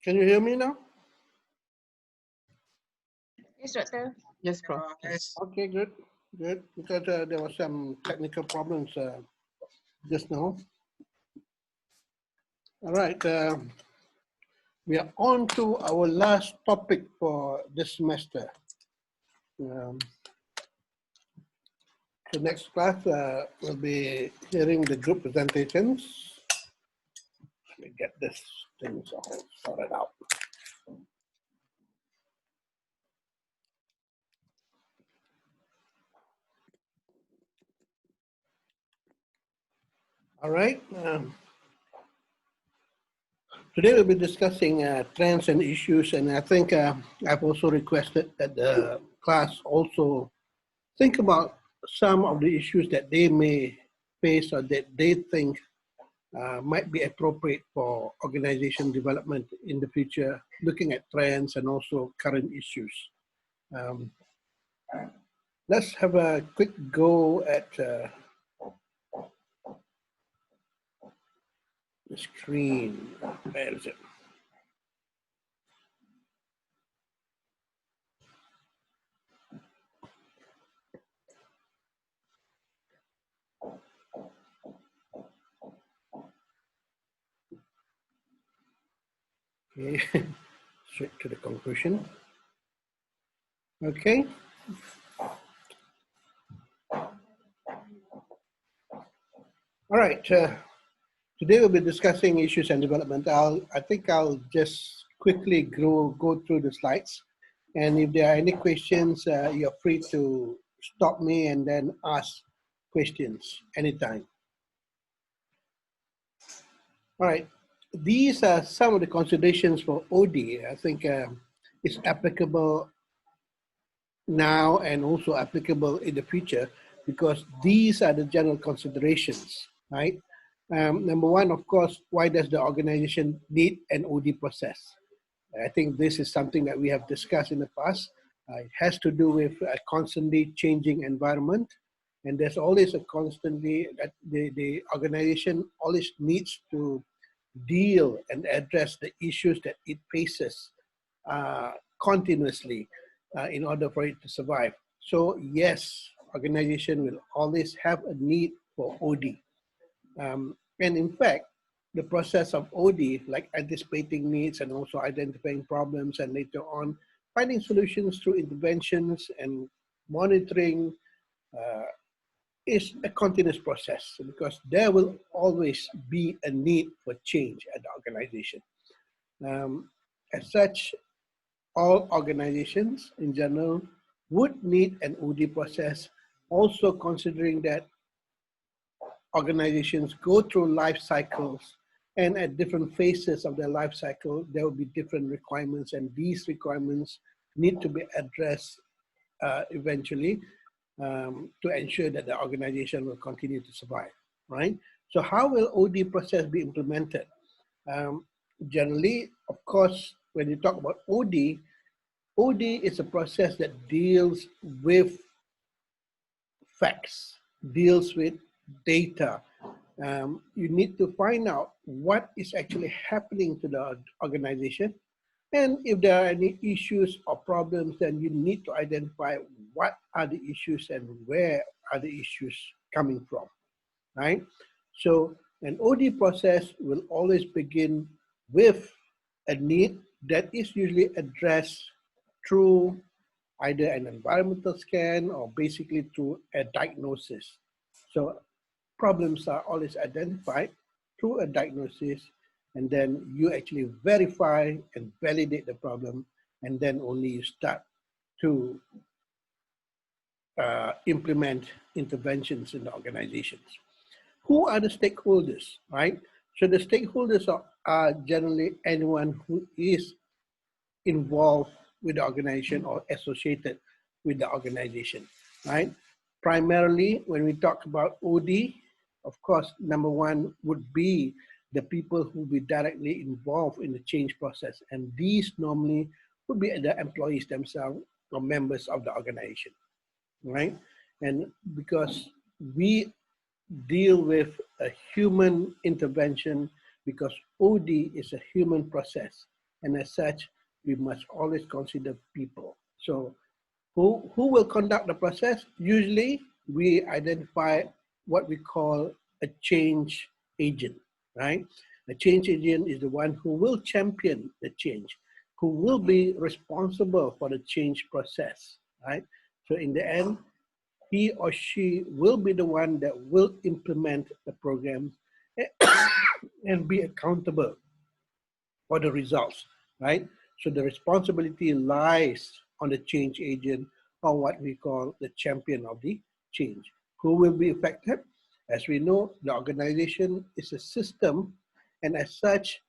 Can you hear me now? Yes, Doctor. Yes, Prof. Yes. Okay, good, good. Because there was some technical problems just now. All right, we are on to our last topic for this semester. The next class will be hearing the group presentations. Let me get this thing all sorted out. All right. Today we'll be discussing trends and issues, and I think I've also requested that the class also think about some of the issues that they may face or that they think might be appropriate for organization development in the future, looking at trends and also current issues. Let's have a quick go at the screen. Where is it? Okay, straight to the conclusion. Okay. All right. Today we'll be discussing issues and development. I think I'll just quickly go through the slides. And if there are any questions, you're free to stop me and then ask questions anytime. All right. These are some of the considerations for OD. I think it's applicable now and also applicable in the future because these are the general considerations, right? Number one, of course, why does the organization need an OD process? I think this is something that we have discussed in the past. It has to do with a constantly changing environment, and there's always a constantly that the organization always needs to deal and address the issues that it faces continuously in order for it to survive. So yes, organization will always have a need for OD. And in fact, the process of OD, like anticipating needs and also identifying problems and later on finding solutions through interventions and monitoring is a continuous process because there will always be a need for change at the organization. As such, all organizations in general would need an OD process, also considering that organizations go through life cycles and at different phases of their life cycle, there will be different requirements and these requirements need to be addressed eventually to ensure that the organization will continue to survive, right? So how will OD process be implemented? Generally, of course, when you talk about OD, OD is a process that deals with facts, deals with data. You need to find out what is actually happening to the organization. And if there are any issues or problems, then you need to identify what are the issues and where are the issues coming from, right? So an OD process will always begin with a need that is usually addressed through either an environmental scan or basically through a diagnosis. So problems are always identified through a diagnosis, and then you actually verify and validate the problem, and then only you start to implement interventions in the organizations. Who are the stakeholders, right? So the stakeholders are generally anyone who is involved with the organization or associated with the organization, right? Primarily, when we talk about OD, of course, number one would be the people who will be directly involved in the change process. And these normally would be the employees themselves or members of the organization, right? And because we deal with a human intervention because OD is a human process. And as such, we must always consider people. So who will conduct the process? Usually we identify what we call a change agent, right? A change agent is the one who will champion the change, who will be responsible for the change process, right? So in the end, he or she will be the one that will implement the program and be accountable for the results, right? So the responsibility lies on the change agent, or what we call the champion of the change. Who will be affected? As we know, the organization is a system, and as such,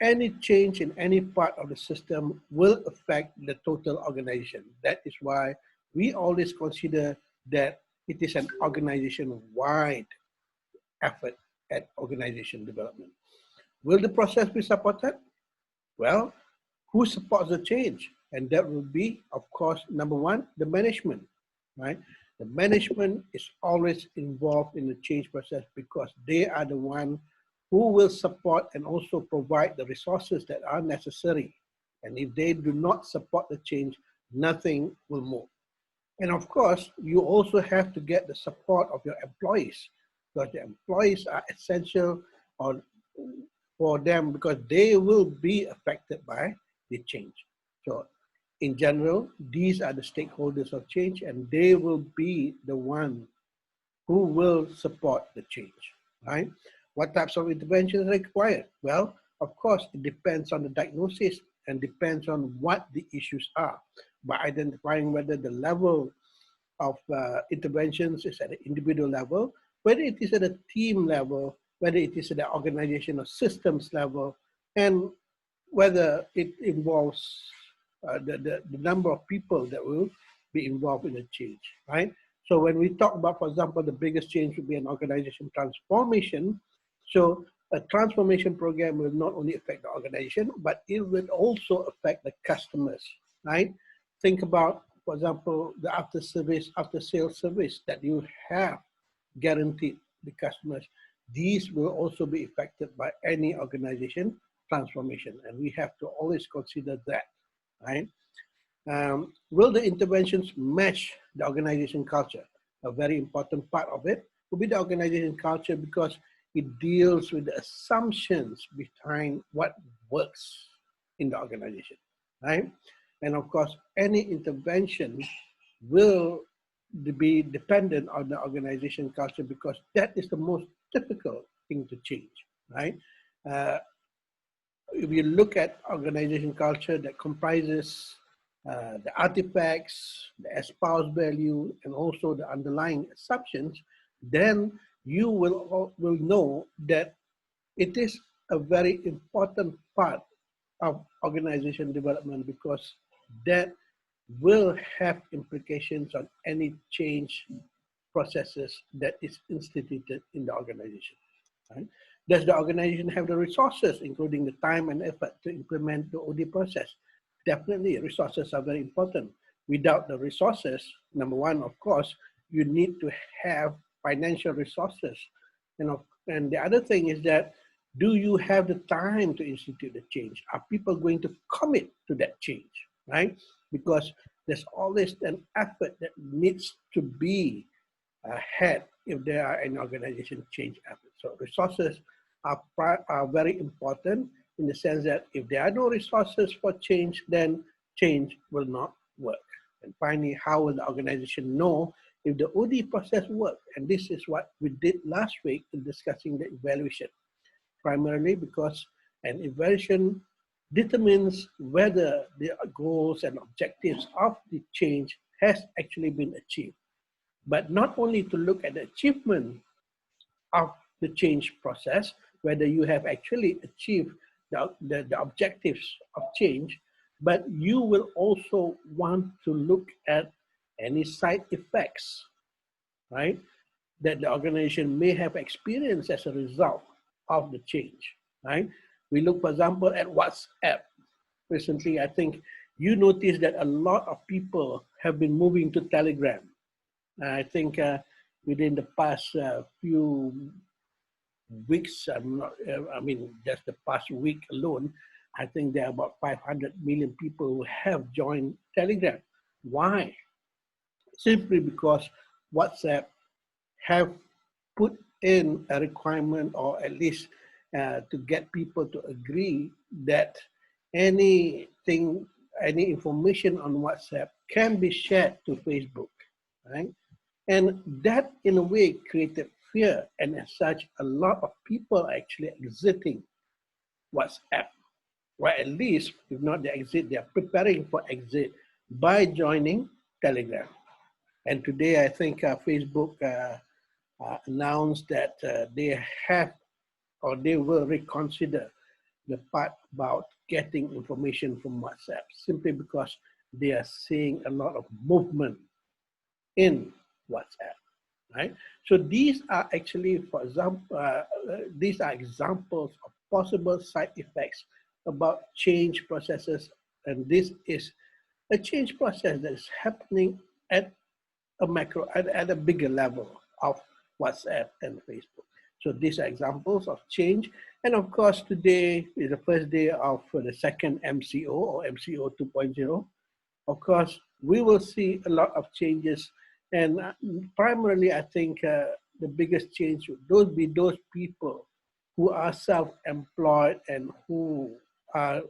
any change in any part of the system will affect the total organization. That is why we always consider that it is an organization-wide effort at organization development. Will the process be supported? Well, who supports the change? And that will be, of course, number one, the management, right? The management is always involved in the change process because they are the one who will support and also provide the resources that are necessary. And if they do not support the change, nothing will move. And of course, you also have to get the support of your employees, because the employees are essential on, for them, because they will be affected by the change. So in general, these are the stakeholders of change, and they will be the one who will support the change, right? What types of interventions are required? Well, of course, it depends on the diagnosis and depends on what the issues are. By identifying whether the level of interventions is at an individual level, whether it is at a team level, whether it is at the organization or systems level, and whether it involves the number of people that will be involved in the change, right? So when we talk about, for example, the biggest change would be an organization transformation. So a transformation program will not only affect the organization, but it will also affect the customers, right? Think about, for example, the after sales service that you have guaranteed the customers. These will also be affected by any organization transformation, and we have to always consider that, right? Will the interventions match the organization culture? A very important part of it will be the organization culture, because it deals with the assumptions behind what works in the organization, right? And of course, any intervention will be dependent on the organization culture, because that is the most difficult thing to change, right? Uh, if you look at organization culture that comprises the artifacts, the espoused value, and also the underlying assumptions, then you will know that it is a very important part of organization development, because that will have implications on any change processes that is instituted in the organization. Right? Does the organization have the resources, including the time and effort, to implement the OD process? Definitely, resources are very important. Without the resources, number one, of course, you need to have financial resources. And the other thing is that, do you have the time to institute the change? Are people going to commit to that change, right? Because there's always an effort that needs to be had if there are an organization change efforts. So resources are very important, in the sense that if there are no resources for change, then change will not work. And finally, how will the organization know if the OD process works? And this is what we did last week in discussing the evaluation, primarily because an evaluation determines whether the goals and objectives of the change has actually been achieved. But not only to look at the achievement of the change process, whether you have actually achieved the objectives of change, but you will also want to look at any side effects, right, that the organization may have experienced as a result of the change, right? We look, for example, at WhatsApp. Recently, I think you noticed that a lot of people have been moving to Telegram. I think within the past few weeks, I mean, just the past week alone, I think there are about 500 million people who have joined Telegram. Why? Simply because WhatsApp have put in a requirement, or at least to get people to agree that anything, any information on WhatsApp can be shared to Facebook, right? And that in a way created fear, and as such, a lot of people are actually exiting WhatsApp, or at least, if not the exit, they are preparing for exit by joining Telegram. And today, I think Facebook announced that they have, or they will reconsider the part about getting information from WhatsApp, simply because they are seeing a lot of movement in WhatsApp, right? So these are actually, for example, these are examples of possible side effects about change processes, and this is a change process that is happening at a macro, at a bigger level of WhatsApp and Facebook. So these are examples of change. And of course, today is the first day of the second MCO, or MCO 2.0. Of course, we will see a lot of changes. And primarily, I think the biggest change would be those people who are self-employed and who are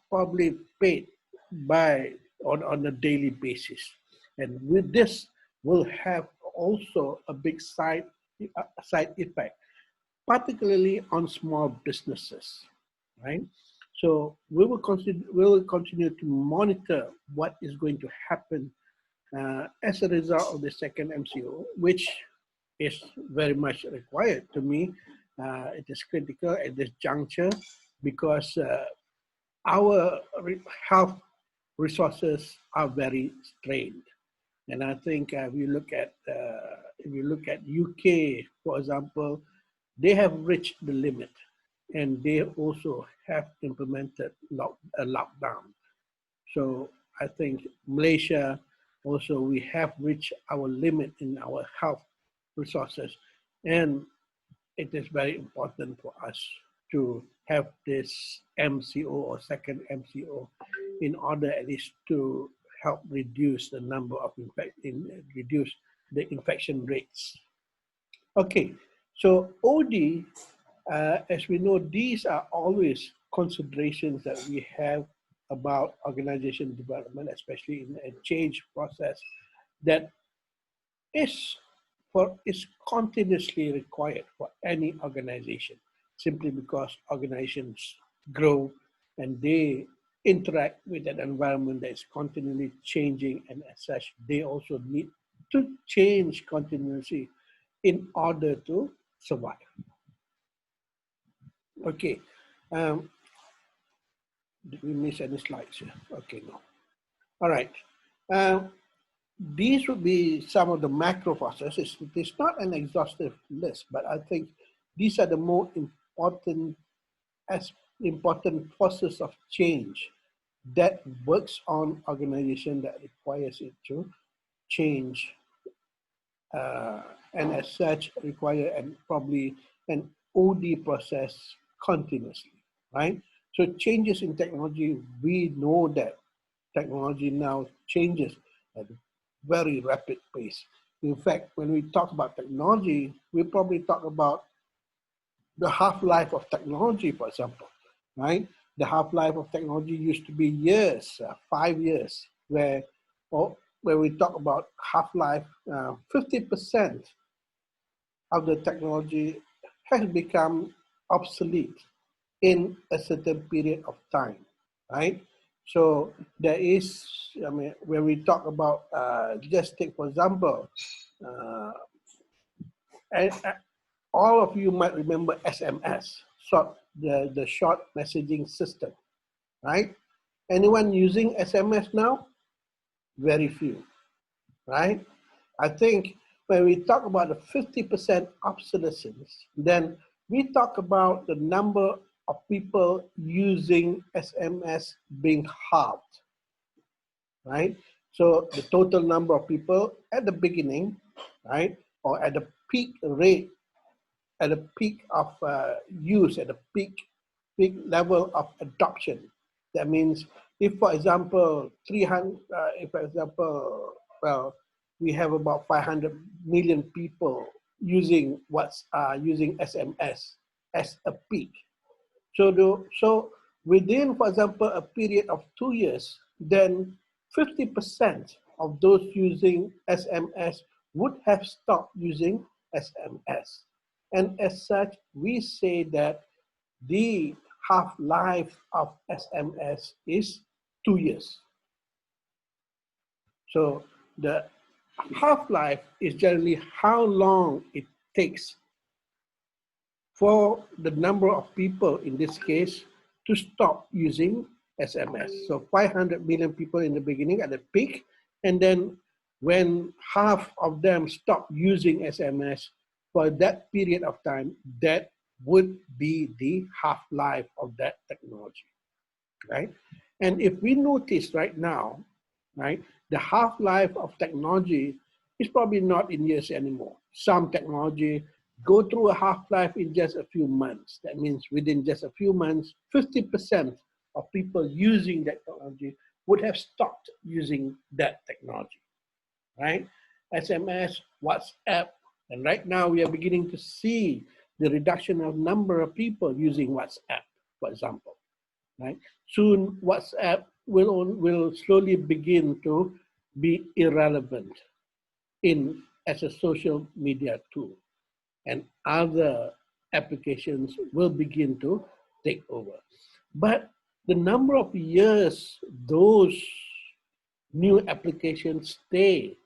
probably paid by on a daily basis. And with this, will have also a big side effect, particularly on small businesses, right? So we will continue to monitor what is going to happen as a result of the second MCO, which is very much required to me. It is critical at this juncture because our health resources are very strained. And I think if you look at UK, for example, they have reached the limit, and they also have implemented a lockdown. So I think Malaysia also, we have reached our limit in our health resources, and it is very important for us to have this MCO, or second MCO, in order at least to help reduce the number of reduce the infection rates. Okay, so OD, as we know, these are always considerations that we have about organization development, especially in a change process that is is continuously required for any organization, simply because organizations grow and they interact with an environment that is continually changing, and as such, they also need to change continuously in order to survive. Okay, um, did we miss any slides here? Okay, no. All right. Um, these would be some of the macro processes. It is not an exhaustive list, but I think these are the more important as important forces of change that works on organization that requires it to change, and as such require and probably an OD process continuously, right? So changes in technology, we know that technology now changes at a very rapid pace. In fact, when we talk about technology, we probably talk about the half-life of technology, for example, right? The half-life of technology used to be years, 5 years, where we talk about half-life, 50% of the technology has become obsolete in a certain period of time, right? So there is, I mean, when we talk about, just take for example, uh, and all of you might remember SMS, the short messaging system, right? Anyone using SMS now? Very few, right? I think when we talk about the 50% obsolescence, then we talk about the number of people using SMS being halved, right? So the total number of people at the beginning right? Or at the peak rate, at the peak of use, at the peak level of adoption. That means if, for example, 300, if, for example, well, we have about 500 million people using using SMS as a peak. So within, for example, a period of 2 years, then 50% of those using SMS would have stopped using SMS. And as such, we say that the half-life of SMS is 2 years. So the half-life is generally how long it takes for the number of people in this case to stop using SMS. So 500 million people in the beginning at the peak, and then when half of them stop using SMS for that period of time, that would be the half-life of that technology, right? And if we notice right now, right, the half-life of technology is probably not in years anymore. Some technology go through a half-life in just a few months. That means within just a few months, 50% of people using that technology would have stopped using that technology, right? SMS, WhatsApp, and right now we are beginning to see the reduction of number of people using WhatsApp, for example, right? Soon WhatsApp will slowly begin to be irrelevant as a social media tool, and other applications will begin to take over. But the number of years those new applications stay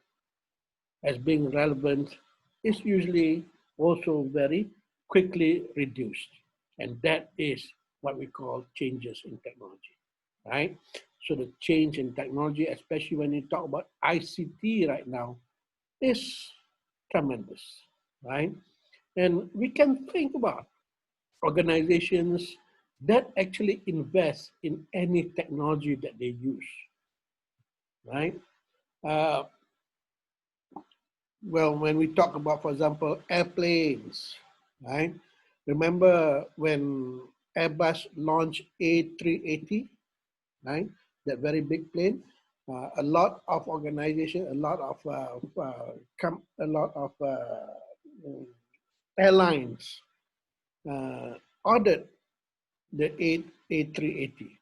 as being relevant is usually also very quickly reduced. And that is what we call changes in technology, right? So the change in technology, especially when you talk about ICT right now, is tremendous, right? And we can think about organizations that actually invest in any technology that they use, right? Uh, well, when we talk about, for example, airplanes, right? Remember when Airbus launched A380, right? That very big plane. A lot of organizations, a lot of airlines ordered the A380.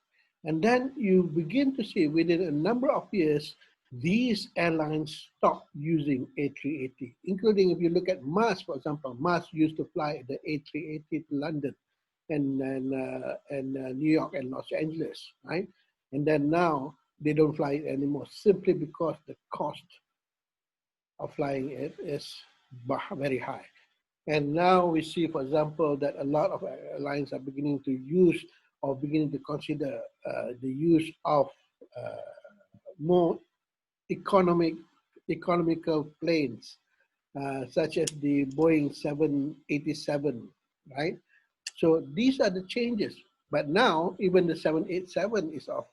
And then you begin to see within a number of years, these airlines stopped using A380, including if you look at Mars, for example. Mars used to fly the A380 to London and New York and Los Angeles, right? And then now they don't fly it anymore simply because the cost of flying it is very high. And now we see, for example, that a lot of airlines are beginning to use or beginning to consider the use of more economical planes, such as the Boeing 787, right? So these are the changes. But now even the 787 is off.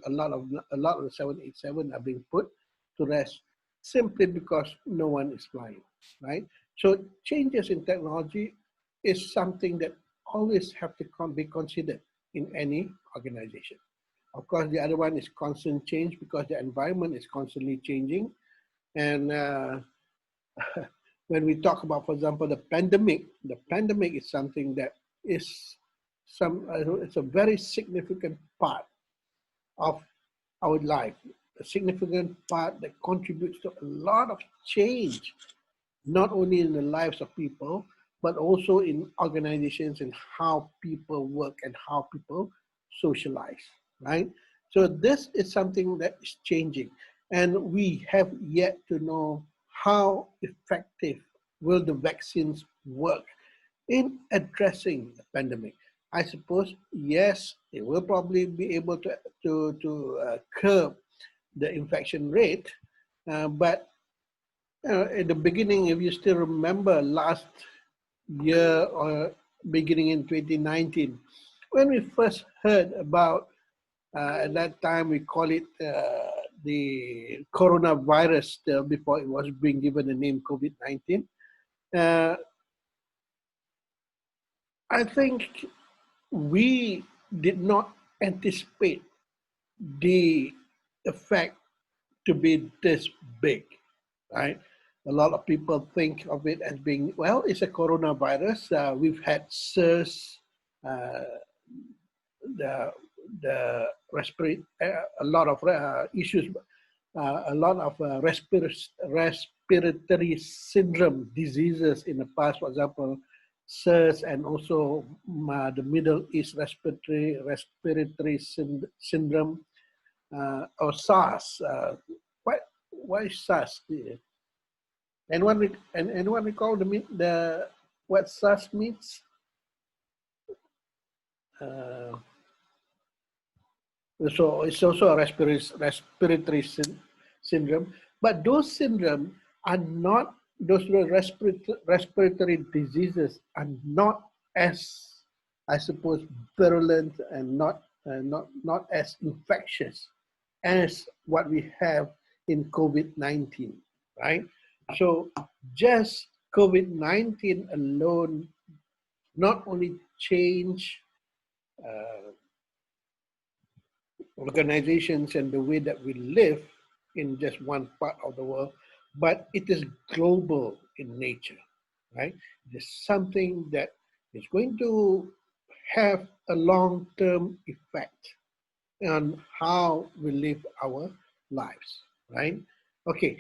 A lot of the 787 are being put to rest simply because no one is flying, right? So changes in technology is something that always have to be considered in any organization. Of course, the other one is constant change because the environment is constantly changing. And when we talk about, for example, the pandemic is something that is it's a very significant part of our life, a significant part that contributes to a lot of change, not only in the lives of people, but also in organizations and how people work and how people socialize, right? So this is something that is changing, and we have yet to know how effective will the vaccines work in addressing the pandemic. I suppose, yes, it will probably be able to curb the infection rate, but at the beginning, if you still remember last year or beginning in 2019, when we first heard about, at that time we call it the coronavirus still before it was being given the name COVID-19. Uh, I think we did not anticipate the effect to be this big, right? A lot of people think of it as being, well, it's a coronavirus. We've had SARS, uh, the a lot of issues, a lot of respiratory syndrome diseases in the past. For example, SARS and also the Middle East respiratory syndrome, or SARS. Why SARS? Anyone recall the what SARS means? Uh, so it's also a respiratory syndrome, but those syndrome are not, those respiratory diseases are not as, I suppose, virulent and not as infectious as what we have in COVID-19, right? So just COVID-19 alone not only change organizations and the way that we live in just one part of the world, but it is global in nature, right? It is something that is going to have a long-term effect on how we live our lives, right? Okay,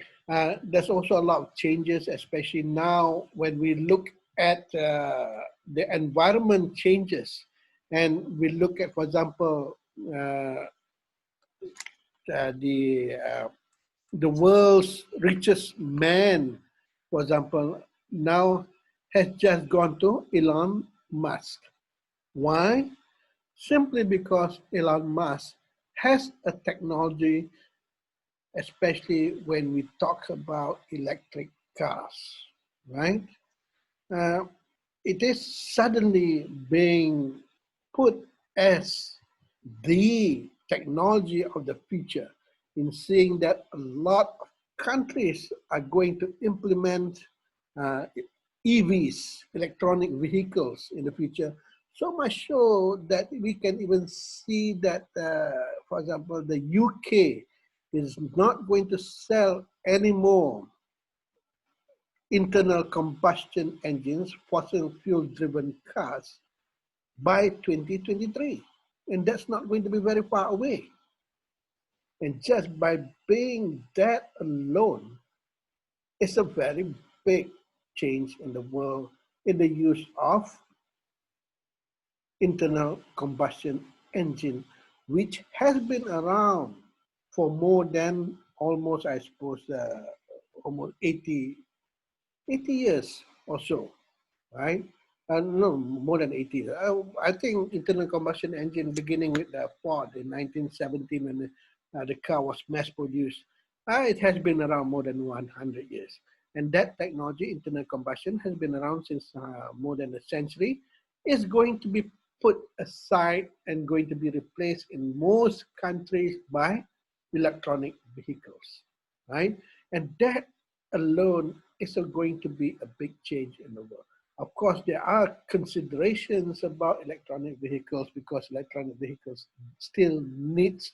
there's also a lot of changes, especially now when we look at the environment changes, and we look at, for example, uh, the uh, the world's richest man, for example, now has just gone to Elon Musk. Why? Simply because Elon Musk has a technology, especially when we talk about electric cars, right? Uh, it is suddenly being put as the technology of the future, in seeing that a lot of countries are going to implement uh, EVs, electronic vehicles, in the future. So much so that we can even see that, for example, the UK is not going to sell any more internal combustion engines, fossil fuel driven cars by 2023. And that's not going to be very far away. And just by being that alone, it's a very big change in the world in the use of internal combustion engine, which has been around for more than almost, I suppose, almost 80 years or so, right? No, more than 80. I think internal combustion engine beginning with the Ford in 1917 when the car was mass produced. It has been around more than 100 years. And that technology, internal combustion, has been around since more than a century. Is going to be put aside and going to be replaced in most countries by electronic vehicles, right? And that alone is going to be a big change in the world. Of course, there are considerations about electronic vehicles because electronic vehicles still needs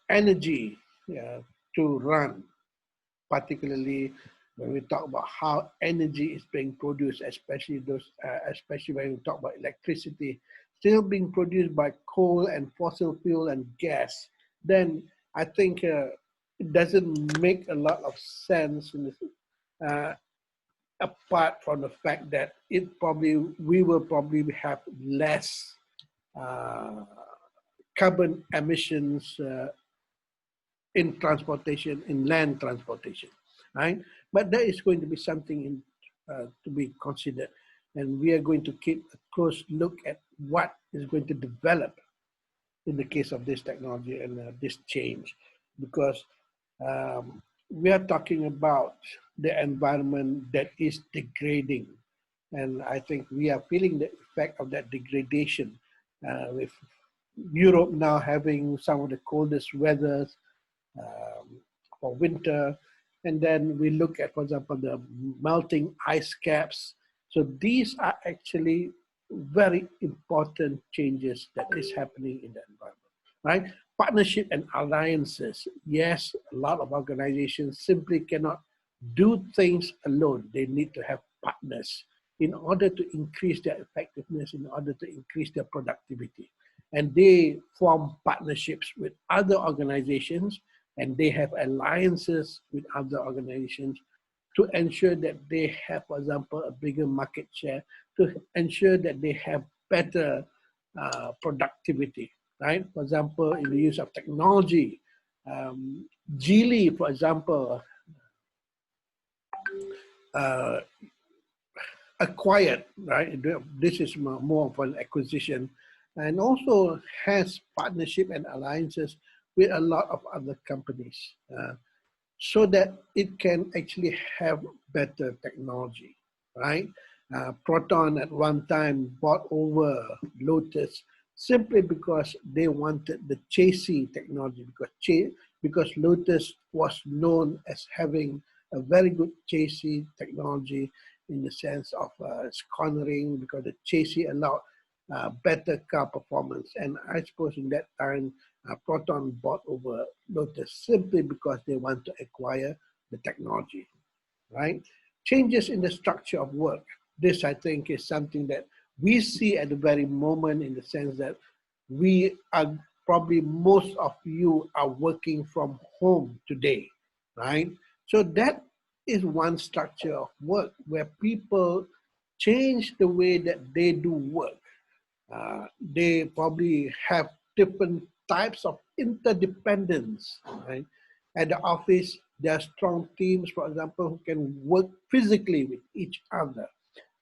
energy to run, particularly when we talk about how energy is being produced, especially when we talk about electricity, still being produced by coal and fossil fuel and gas. Then I think it doesn't make a lot of sense in this, apart from the fact that we will probably have less uh, carbon emissions in transportation, in land transportation, right? But there is going to be something to be considered, and we are going to keep a close look at what is going to develop in the case of this technology and this change, because we are talking about the environment that is degrading. And I think we are feeling the effect of that degradation with Europe now having some of the coldest weathers, for winter. And then we look at, for example, the melting ice caps. So these are actually very important changes that is happening in the environment, right? Partnership and alliances. Yes, a lot of organizations simply cannot do things alone. They need to have partners in order to increase their effectiveness, in order to increase their productivity. And they form partnerships with other organizations, and they have alliances with other organizations to ensure that they have, for example, a bigger market share, to ensure that they have better productivity, right? For example, in the use of technology, Geely, for example, uh, acquired, right? This is more of an acquisition, and also has partnership and alliances with a lot of other companies, so that it can actually have better technology, right? Proton at one time bought over Lotus simply because they wanted the chassis technology, because Lotus was known as having a very good chassis technology in the sense of cornering, because the chassis allowed better car performance. And I suppose in that time, Proton bought over Lotus simply because they want to acquire the technology, right? Changes in the structure of work. This, I think, is something that we see at the very moment, in the sense that we are probably, most of you are working from home today, right? So that is one structure of work where people change the way that they do work. They probably have different types of interdependence, right? At the office, there are strong teams, for example, who can work physically with each other.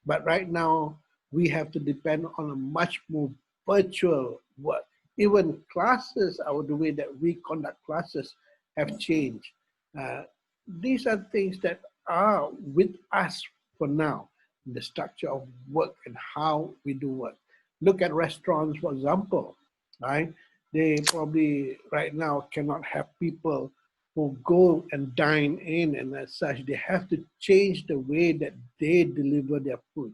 But right now, we have to depend on a much more virtual work. Even classes, the way that we conduct classes have changed. Uh, these are things that are with us for now, the structure of work and how we do work. Look at restaurants, for example, right? They probably right now cannot have people who go and dine in, and as such, they have to change the way that they deliver their food,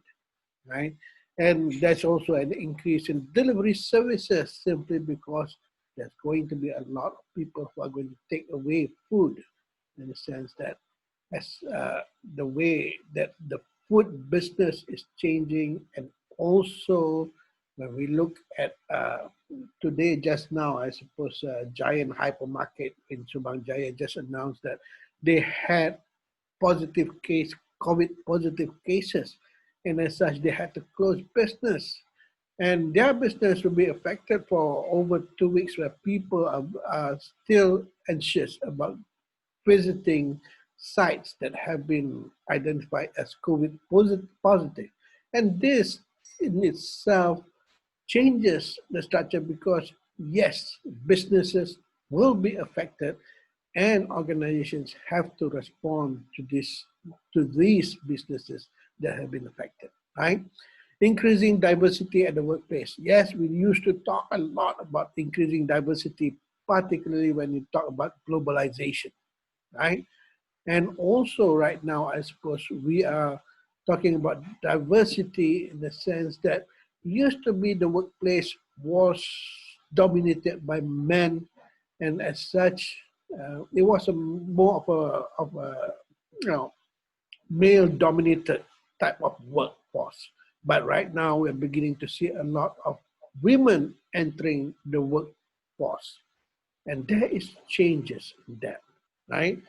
right? And there's also an increase in delivery services simply because there's going to be a lot of people who are going to take away food, in the sense that as the way that the food business is changing. And also when we look at today, just now, I suppose Giant Hypermarket in Subang Jaya just announced that they had COVID positive cases, and as such they had to close business. And their business will be affected for over 2 weeks, where people are still anxious about visiting sites that have been identified as COVID positive. And this in itself changes the structure, because yes, businesses will be affected, and organizations have to respond to these businesses that have been affected, right? Increasing diversity at the workplace. Yes, we used to talk a lot about increasing diversity, particularly when you talk about globalization, right? And also right now, I suppose we are talking about diversity in the sense that used to be the workplace was dominated by men, and as such, it was more of a you know male-dominated type of workforce. But right now, we're beginning to see a lot of women entering the workforce, and there is changes in that, right?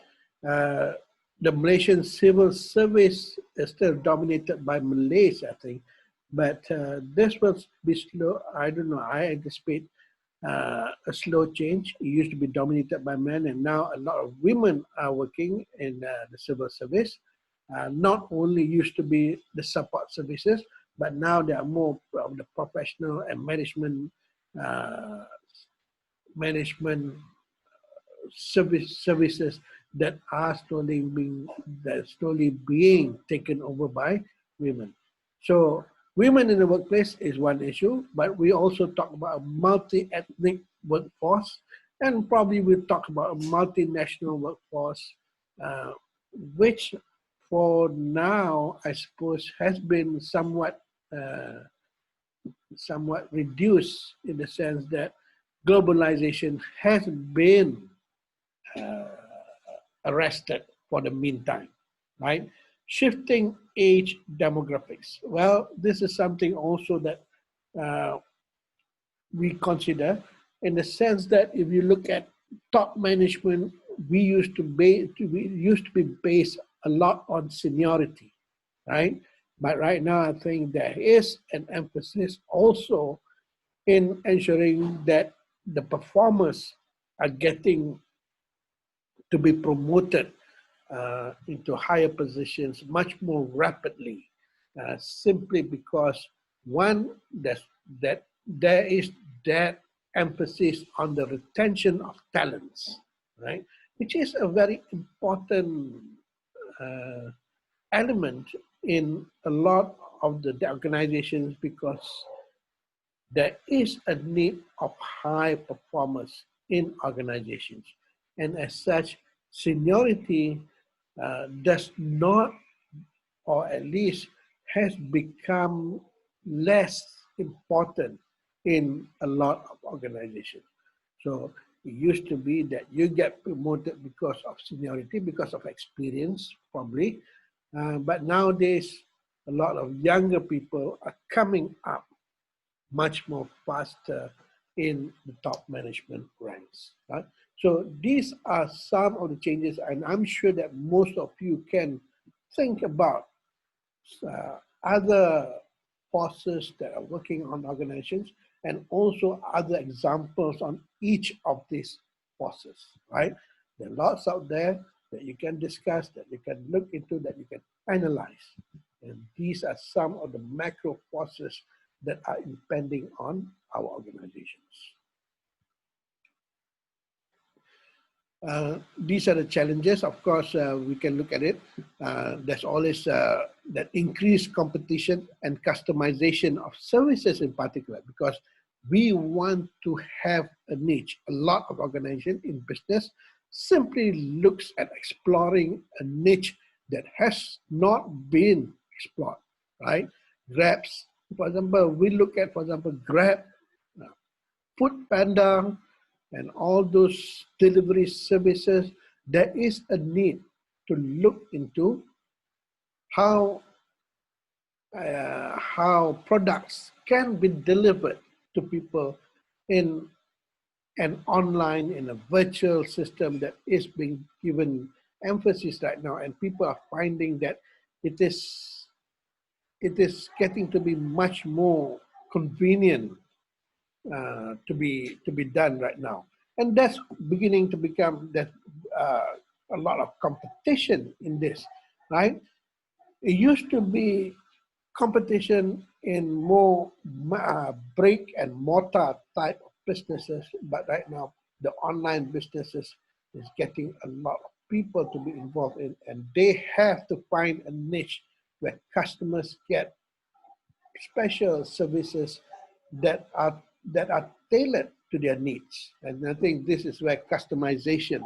Uh, the Malaysian civil service is still dominated by Malays, I think, but this will be slow. I don't know. I anticipate a slow change. It used to be dominated by men, and now a lot of women are working in the civil service. Not only used to be the support services, but now there are more of the professional and uh, management services that are slowly being taken over by women. So women in the workplace is one issue, but we also talk about a multi-ethnic workforce. And probably we'll talk about a multinational workforce, uh, which for now, I suppose, has been uh, somewhat reduced in the sense that globalization has been uh, arrested for the meantime, right? Shifting age demographics. Well, this is something also that uh, we consider in the sense that if you look at top management, we used to be based a lot on seniority, right? But right now, I think there is an emphasis also in ensuring that the performers are getting to be promoted into higher positions much more rapidly, simply because one, that there is that emphasis on the retention of talents, right? Which is a very important uh, element in a lot of the organizations because there is a need of high performers in organizations. And as such, seniority does not, or at least has become less important in a lot of organizations. So it used to be that you get promoted because of seniority, because of experience, probably. But nowadays, a lot of younger people are coming up much more faster in the top management ranks. Right? So these are some of the changes, and I'm sure that most of you can think about other forces that are working on organizations and also other examples on each of these forces, right? There are lots out there that you can discuss, that you can look into, that you can analyze. And these are some of the macro forces that are impending on our organizations. These are the challenges. Of course, we can look at it. There's always that increased competition and customization of services in particular, because we want to have a niche. A lot of organization in business simply looks at exploring a niche that has not been explored, right? Grabs, for example, we look at, for example, Grab, uh, Food Panda, and all those delivery services, there is a need to look into how how products can be delivered to people in an online, in a virtual system that is being given emphasis right now, and people are finding that it is getting to be much more convenient to be done right now, and that's beginning to become that a lot of competition in this, right? It used to be competition in more brick and mortar type of businesses, but right now the online businesses is getting a lot of people to be involved in, and they have to find a niche where customers get special services that are tailored to their needs. And I think this is where customization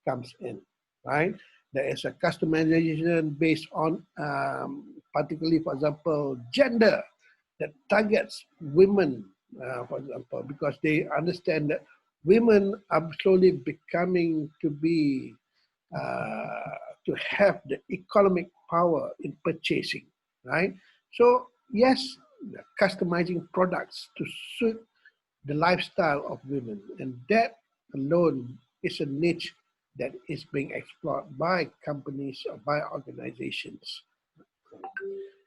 comes in, right? There is a customization based on, particularly, for example, gender that targets women, for example, because they understand that women are slowly becoming to be to have the economic power in purchasing, right? So yes, customizing products to suit the lifestyle of women, and that alone is a niche that is being explored by companies or by organizations.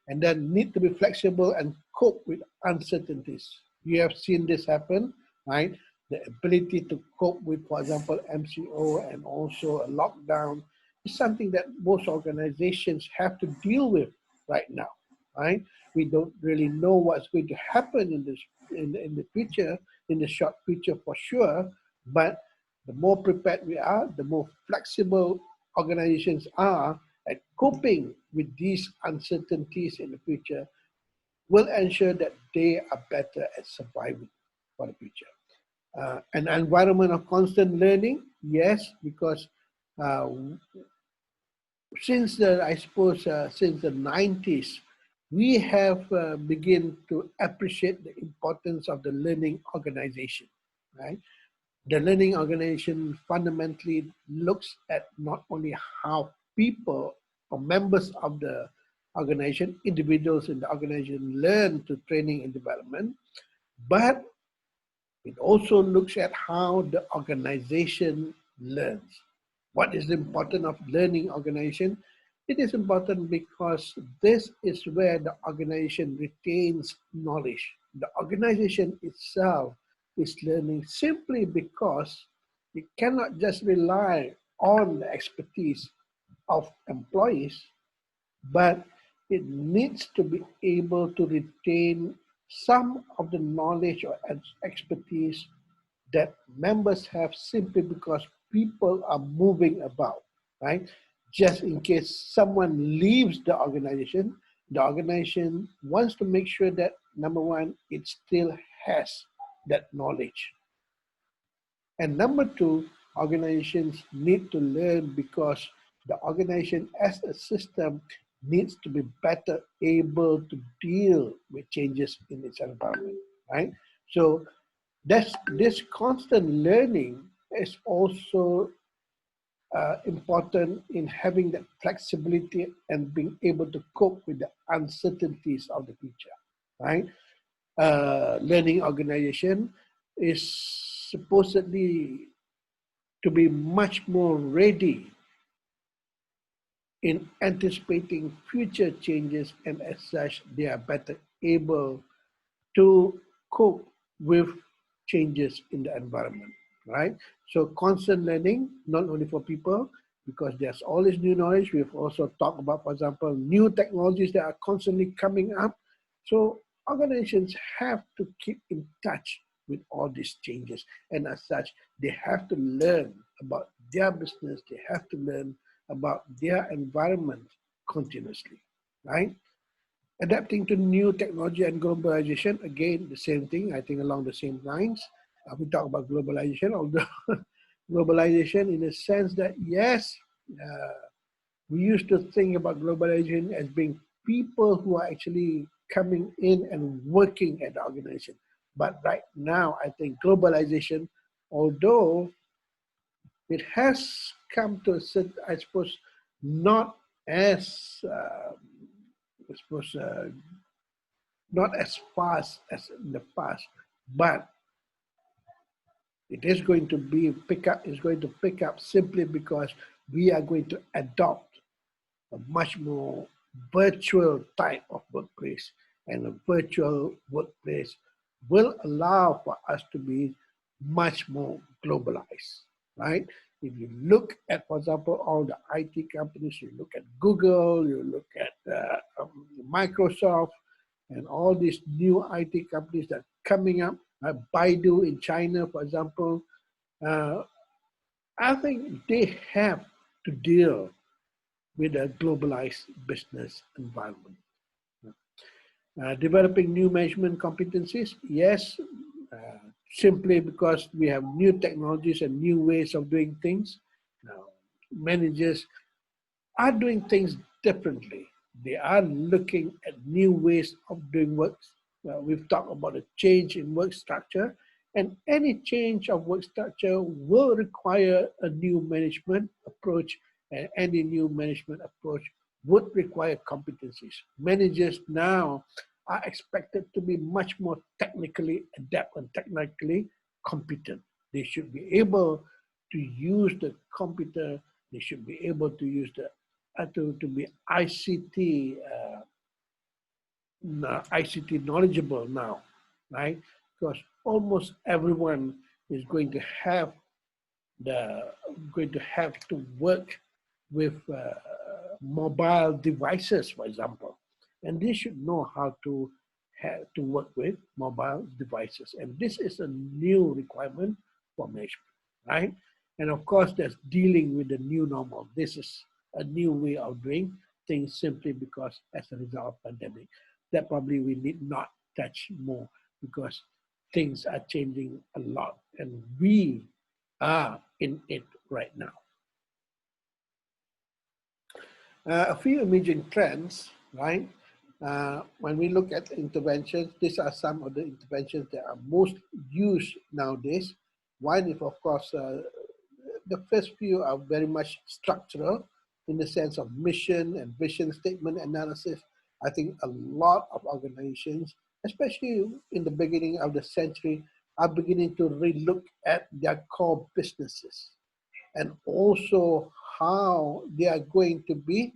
And then need to be flexible and cope with uncertainties. You have seen this happen, right? The ability to cope with, for example, MCO and also a lockdown is something that most organizations have to deal with right now, right? We don't really know what's going to happen in this in the future, in the short future for sure, but the more prepared we are, the more flexible organizations are at coping with these uncertainties in the future, will ensure that they are better at surviving for the future. An environment of constant learning, yes, because uh, since the, I suppose, since the 90s, we have begun to appreciate the importance of the learning organization, right? The learning organization fundamentally looks at not only how people or members of the organization, individuals in the organization learn to training and development, but it also looks at how the organization learns. What is important of learning organization? It is important because this is where the organization retains knowledge. The organization itself is learning simply because it cannot just rely on the expertise of employees, but it needs to be able to retain some of the knowledge or expertise that members have simply because people are moving about, right? Just in case someone leaves the organization wants to make sure that number one, it still has that knowledge. And number two, organizations need to learn because the organization as a system needs to be better able to deal with changes in its environment, right? So this constant learning is also important in having that flexibility and being able to cope with the uncertainties of the future, right? Learning organization is supposedly to be much more ready in anticipating future changes, and as such, they are better able to cope with changes in the environment, right? So constant learning, not only for people, because there's always new knowledge. We've also talked about, for example, new technologies that are constantly coming up. So organizations have to keep in touch with all these changes. And as such, they have to learn about their business. They have to learn about their environment continuously, right? Adapting to new technology and globalization, again, the same thing, I think along the same lines. We talk about globalization, although globalization in the sense that, yes, uh, we used to think about globalization as being people who are actually coming in and working at the organization. But right now, I think globalization, although it has come to a certain, I suppose, not as, I suppose, not as fast as in the past, but it is going to be pick up, is going to pick up simply because we are going to adopt a much more virtual type of workplace, and a virtual workplace will allow for us to be much more globalized, right? If you look at, for example, all the IT companies, you look at Google, you look at Microsoft, and all these new IT companies that are coming up, Baidu in China, for example, uh, I think they have to deal with a globalized business environment. Developing new management competencies, yes, simply because we have new technologies and new ways of doing things. Now, managers are doing things differently. They are looking at new ways of doing work. We've talked about a change in work structure, and any change of work structure will require a new management approach, and any new management approach would require competencies. Managers now are expected to be much more technically adept and technically competent. They should be able to use the computer. They should be able to use the to be ICT knowledgeable now, right? Because almost everyone is the going to have to work with mobile devices, for example, and they should know how to to work with mobile devices. And this is a new requirement for management, right? And of course, there's dealing with the new normal. This is a new way of doing things simply because as a result of pandemic, that probably we need not touch more because things are changing a lot, and we are in it right now. A few emerging trends, right? When we look at interventions, these are some of the interventions that are most used nowadays. One is, of course, the first few are very much structural in the sense of mission and vision statement analysis. I think a lot of organizations, especially in the beginning of the century, are beginning to relook at their core businesses and also how they are going to be,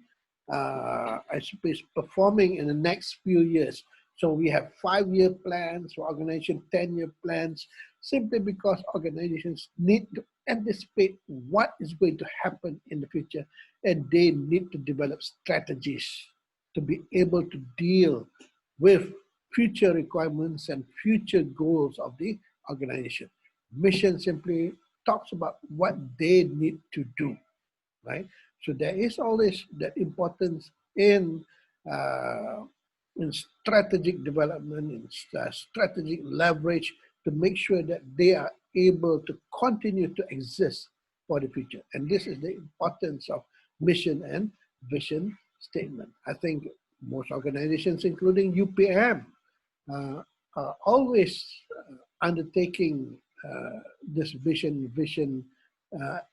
I suppose, performing in the next few years. So we have 5-year plans for organization, 10-year plans, simply because organizations need to anticipate what is going to happen in the future, and they need to develop strategies to be able to deal with future requirements and future goals of the organization. Mission simply talks about what they need to do, right? So there is always that importance uh, in strategic development, in strategic leverage to make sure that they are able to continue to exist for the future. And this is the importance of mission and vision statement. I think most organizations, including UPM, uh, are always undertaking this vision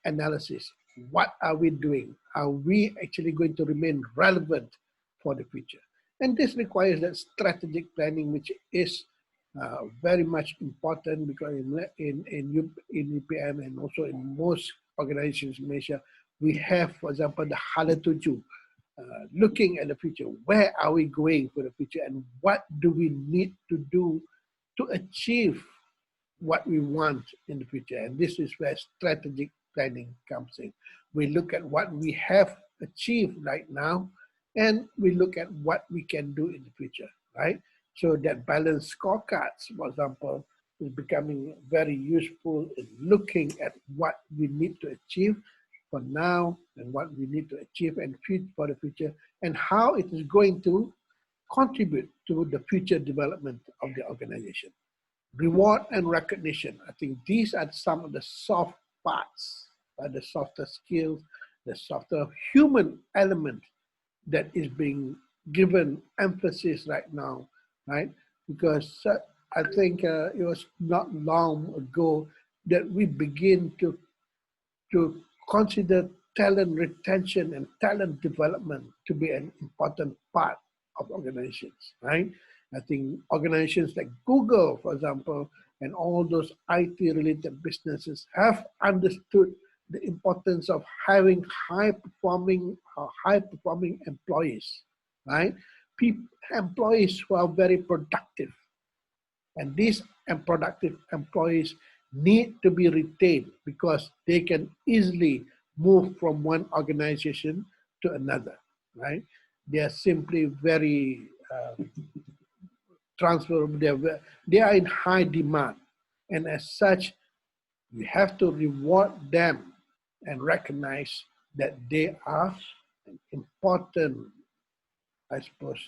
analysis. What are we doing? Are we actually going to remain relevant for the future? And this requires that strategic planning, which is very much important because in UPM and also in most organizations in Malaysia, we have, for example, the Hala Tuju, looking at the future. Where are we going for the future, and what do we need to do to achieve what we want in the future? And this is where strategic planning comes in. We look at what we have achieved right now, and we look at what we can do in the future, right? So that balanced scorecards, for example, is becoming very useful in looking at what we need to achieve for now and what we need to achieve and for the future, and how it is going to contribute to the future development of the organization. Reward and recognition. I think these are some of the soft parts, the softer skills, the softer human element that is being given emphasis right now, right? Because I think it was not long ago that we begin to consider talent retention and talent development to be an important part of organizations, right? I think organizations like Google, for example, and all those IT-related businesses have understood the importance of having high-performing employees, right? Employees who are very productive, and these productive employees need to be retained because they can easily move from one organization to another, right? They are simply very transferable. They are in high demand. And as such, we have to reward them and recognize that they are an important, I suppose,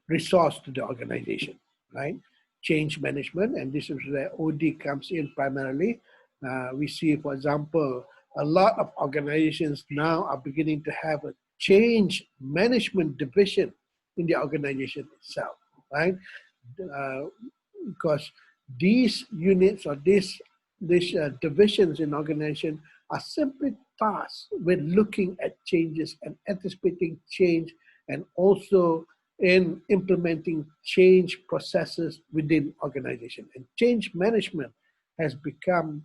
resource to the organization, right? Change management, and this is where OD comes in primarily. We see, for example, a lot of organizations now are beginning to have a change management division in the organization itself, right? Uh, because these units or these divisions in organization are simply tasked with looking at changes and anticipating change, and also in implementing change processes within organization. And change management has become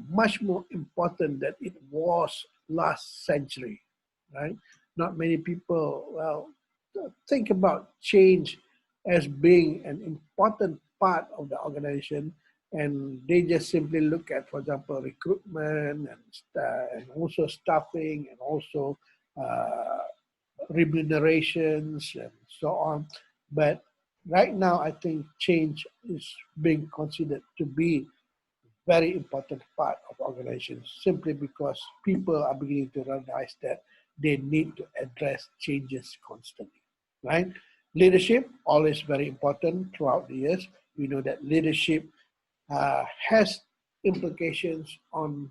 much more important than it was last century, right? Not many people, well, think about change as being an important part of the organization, and they just simply look at, for example, recruitment and also staffing and also uh, remunerations and so on. But right now, I think change is being considered to be very important part of organizations simply because people are beginning to realize that they need to address changes constantly, right? Leadership, always very important throughout the years. We know that leadership has implications on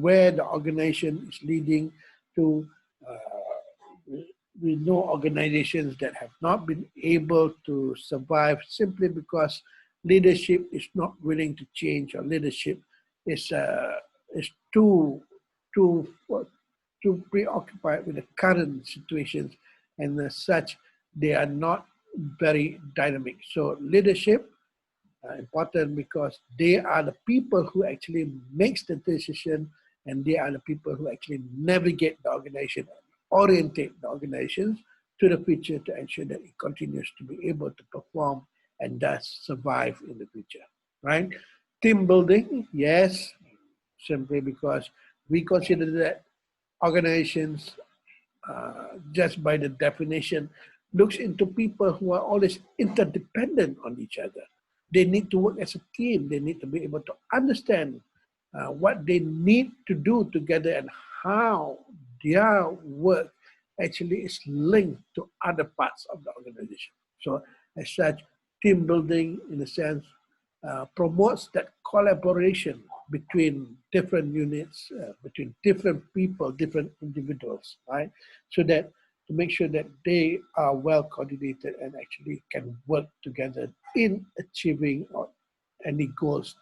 where the organization is leading to. We know organizations that have not been able to survive simply because leadership is not willing to change, or leadership is too too preoccupied with the current situations, and as such, they are not very dynamic. So leadership important because they are the people who actually makes the decision, and they are the people who actually navigate the organization, orientate the organizations to the future to ensure that it continues to be able to perform and thus survive in the future, right? Team building, yes, simply because we consider that organizations, just by the definition, looks into people who are always interdependent on each other. They need to work as a team. They need to be able to understand what they need to do together and how their work actually is linked to other parts of the organization. So as such, team building, in a sense, promotes that collaboration between different units, between different people, different individuals, right? So that to make sure that they are well coordinated and actually can work together in achieving any goals,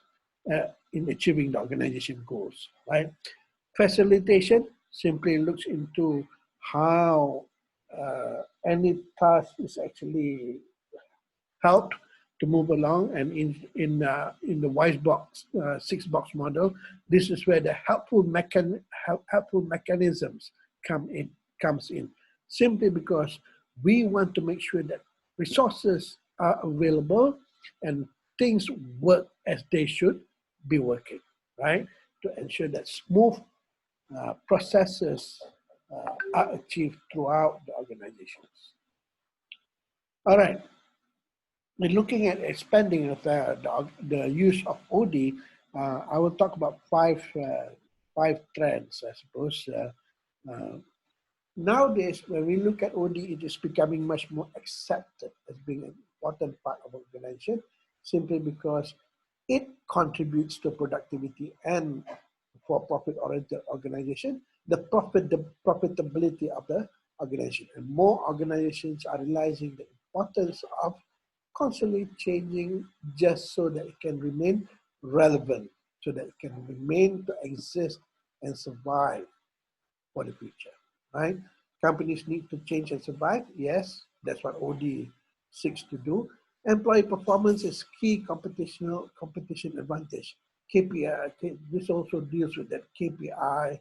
in achieving the organization goals, right? Facilitation simply looks into how any task is actually helped to move along. And in the wise box 6-box model, this is where the helpful mechanisms comes in, simply because we want to make sure that resources are available and things work as they should be working, right? To ensure that smooth processes are achieved throughout the organizations. All right. In looking at expanding of the use of OD, I will talk about five trends, I suppose. Nowadays, when we look at OD, it is becoming much more accepted as being an important part of organization, simply because it contributes to productivity and for profit-oriented organization, the profitability of the organization. And more organizations are realizing the importance of constantly changing just so that it can remain relevant, so that it can remain to exist and survive for the future, right? Companies need to change and survive. Yes, that's what OD seeks to do. Employee performance is key competition advantage. KPI, this also deals with that KPI.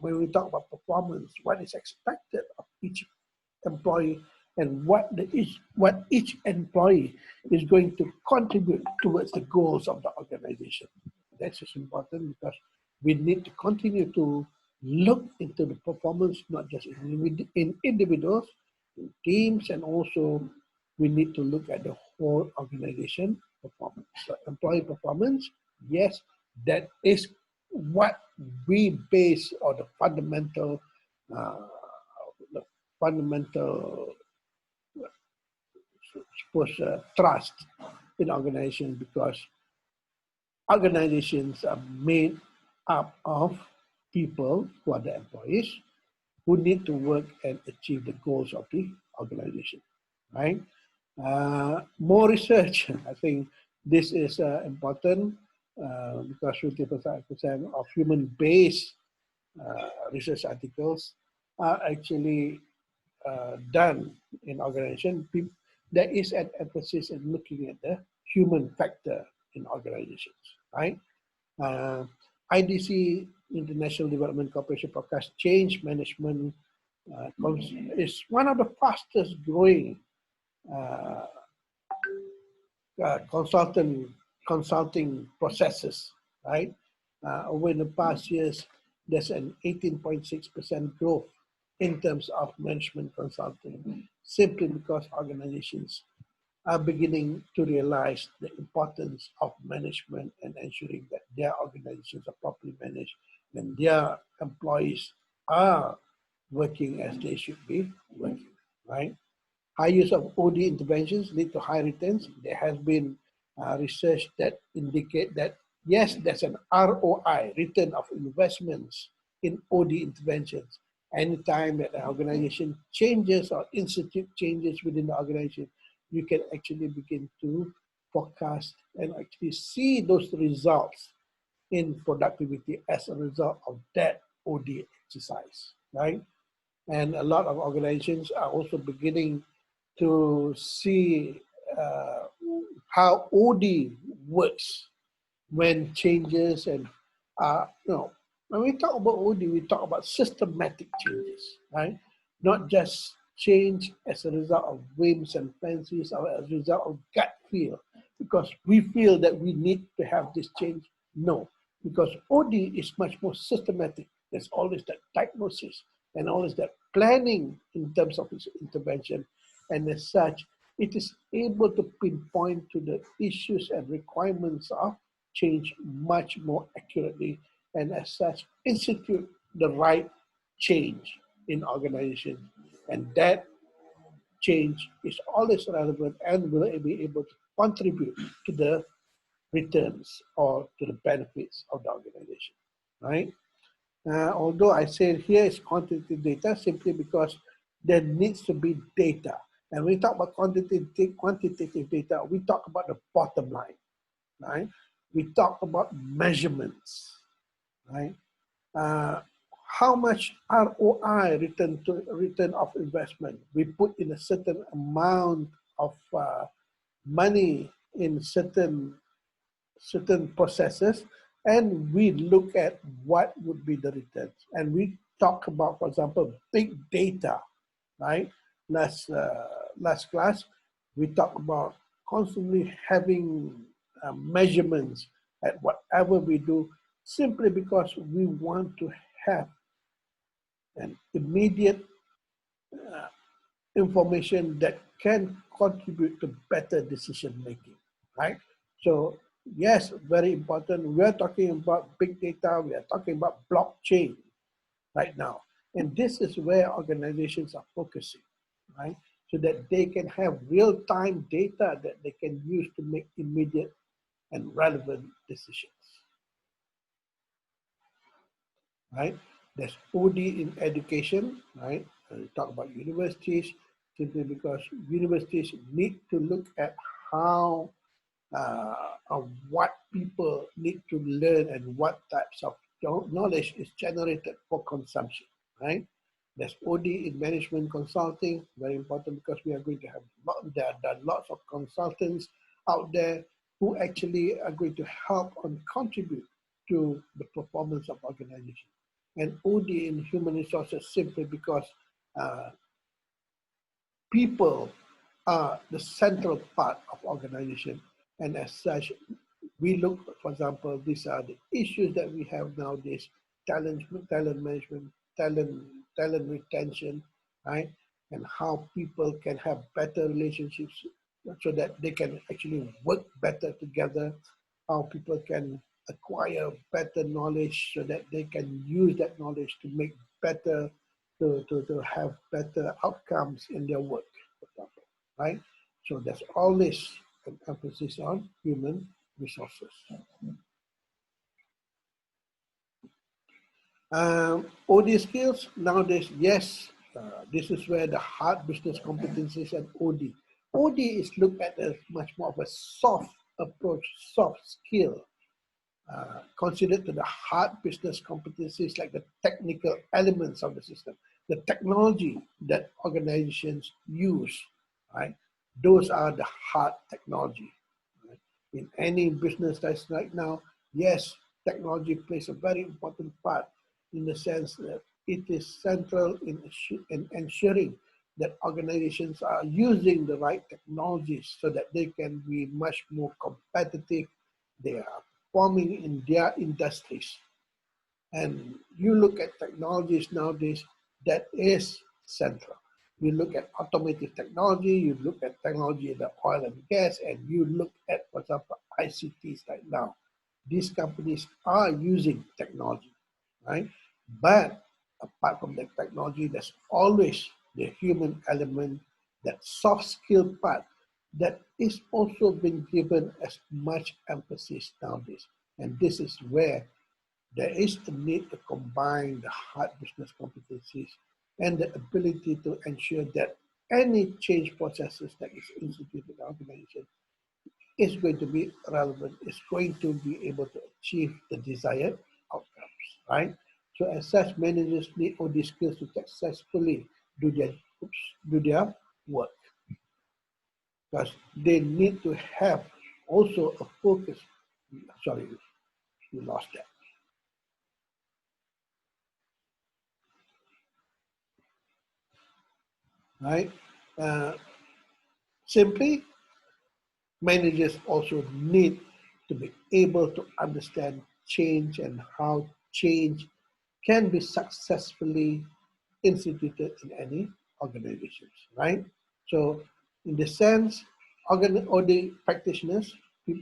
When we talk about performance, what is expected of each employee and what each employee is going to contribute towards the goals of the organization. That's just important because we need to continue to look into the performance, not just in individuals, in teams, and also we need to look at the whole organization performance. So employee performance, yes, that is what we base on the uh, fundamental suppose trust in organizations, because organizations are made up of people who are the employees who need to work and achieve the goals of the organization, right? More research. I think this is important because 55% of human-based research articles are actually done in organization. There is an emphasis in looking at the human factor in organizations, right? Uh, IDC, International Development Corporation Podcast, change management is one of the fastest growing uh, consulting processes, right? Over the past years, there's an 18.6% growth in terms of management consulting, simply because organizations are beginning to realize the importance of management and ensuring that their organizations are properly managed and their employees are working as they should be working, right? High use of OD interventions lead to high returns. There has been research that indicate that yes, there's an ROI, return of investments in OD interventions. Anytime that an organization changes or institute changes within the organization, you can actually begin to forecast and actually see those results in productivity as a result of that OD exercise, right? And a lot of organizations are also beginning to see uh, how OD works when changes and when we talk about OD, we talk about systematic changes, right? Not just change as a result of whims and fancies or as a result of gut feel, because we feel that we need to have this change. No, because OD is much more systematic. There's always that diagnosis and always that planning in terms of its intervention. And as such, it is able to pinpoint to the issues and requirements of change much more accurately, and as such institute the right change in organizations. And that change is always relevant and will be able to contribute to the returns or to the benefits of the organization, right? Although I said here is quantitative data simply because there needs to be data. And when we talk about quantitative data, we talk about the bottom line, right? We talk about measurements, right? Uh, how much ROI, return of investment, we put in a certain amount of money in certain processes, and we look at what would be the returns. And we talk about, for example, big data, right? Last class, we talked about constantly having measurements at whatever we do, simply because we want to have an immediate uh, information that can contribute to better decision making, right? So yes, very important. We are talking about big data. We are talking about blockchain right now. And this is where organizations are focusing, right? So that they can have real-time data that they can use to make immediate and relevant decisions, right? There's OD in education, right? We talk about universities simply because universities need to look at how of what people need to learn and what types of knowledge is generated for consumption, right? There's OD in management consulting, very important because we are going to have, there are lots of consultants out there who actually are going to help and contribute to the performance of organizations. And OD in human resources simply because uh, people are the central part of organization. And as such, we look, for example, these are the issues that we have nowadays: talent management, talent, talent retention, right? And how people can have better relationships so that they can actually work better together, how people can acquire better knowledge so that they can use that knowledge to make better, to have better outcomes in their work, for example, right? So there's always an emphasis on human resources. OD skills nowadays, yes, this is where the hard business competencies and OD. OD is looked at as much more of a soft approach, soft skill, considered to the hard business competencies like the technical elements of the system, the technology that organizations use, right? Those are the hard technology. Right? In any business that's right now, yes, technology plays a very important part in the sense that it is central in ensuring that organizations are using the right technologies so that they can be much more competitive. They are performing in their industries. And you look at technologies nowadays, that is central. You look at automotive technology, you look at technology in the oil and gas, and you look at, for example, ICTs right now. These companies are using technology, right? But apart from the technology, there's always the human element that soft skill part that is also been given as much emphasis nowadays. And this is where there is a need to combine the hard business competencies and the ability to ensure that any change processes that is instituted in the organization is going to be relevant, is going to be able to achieve the desired outcomes, right? So as such, managers need all these skills to successfully do their work, because they need to have also a focus. Sorry, we lost that, right? Uh, Simply, managers also need to be able to understand change and how change can be successfully instituted in any organizations, right? So in the sense, or the practitioners,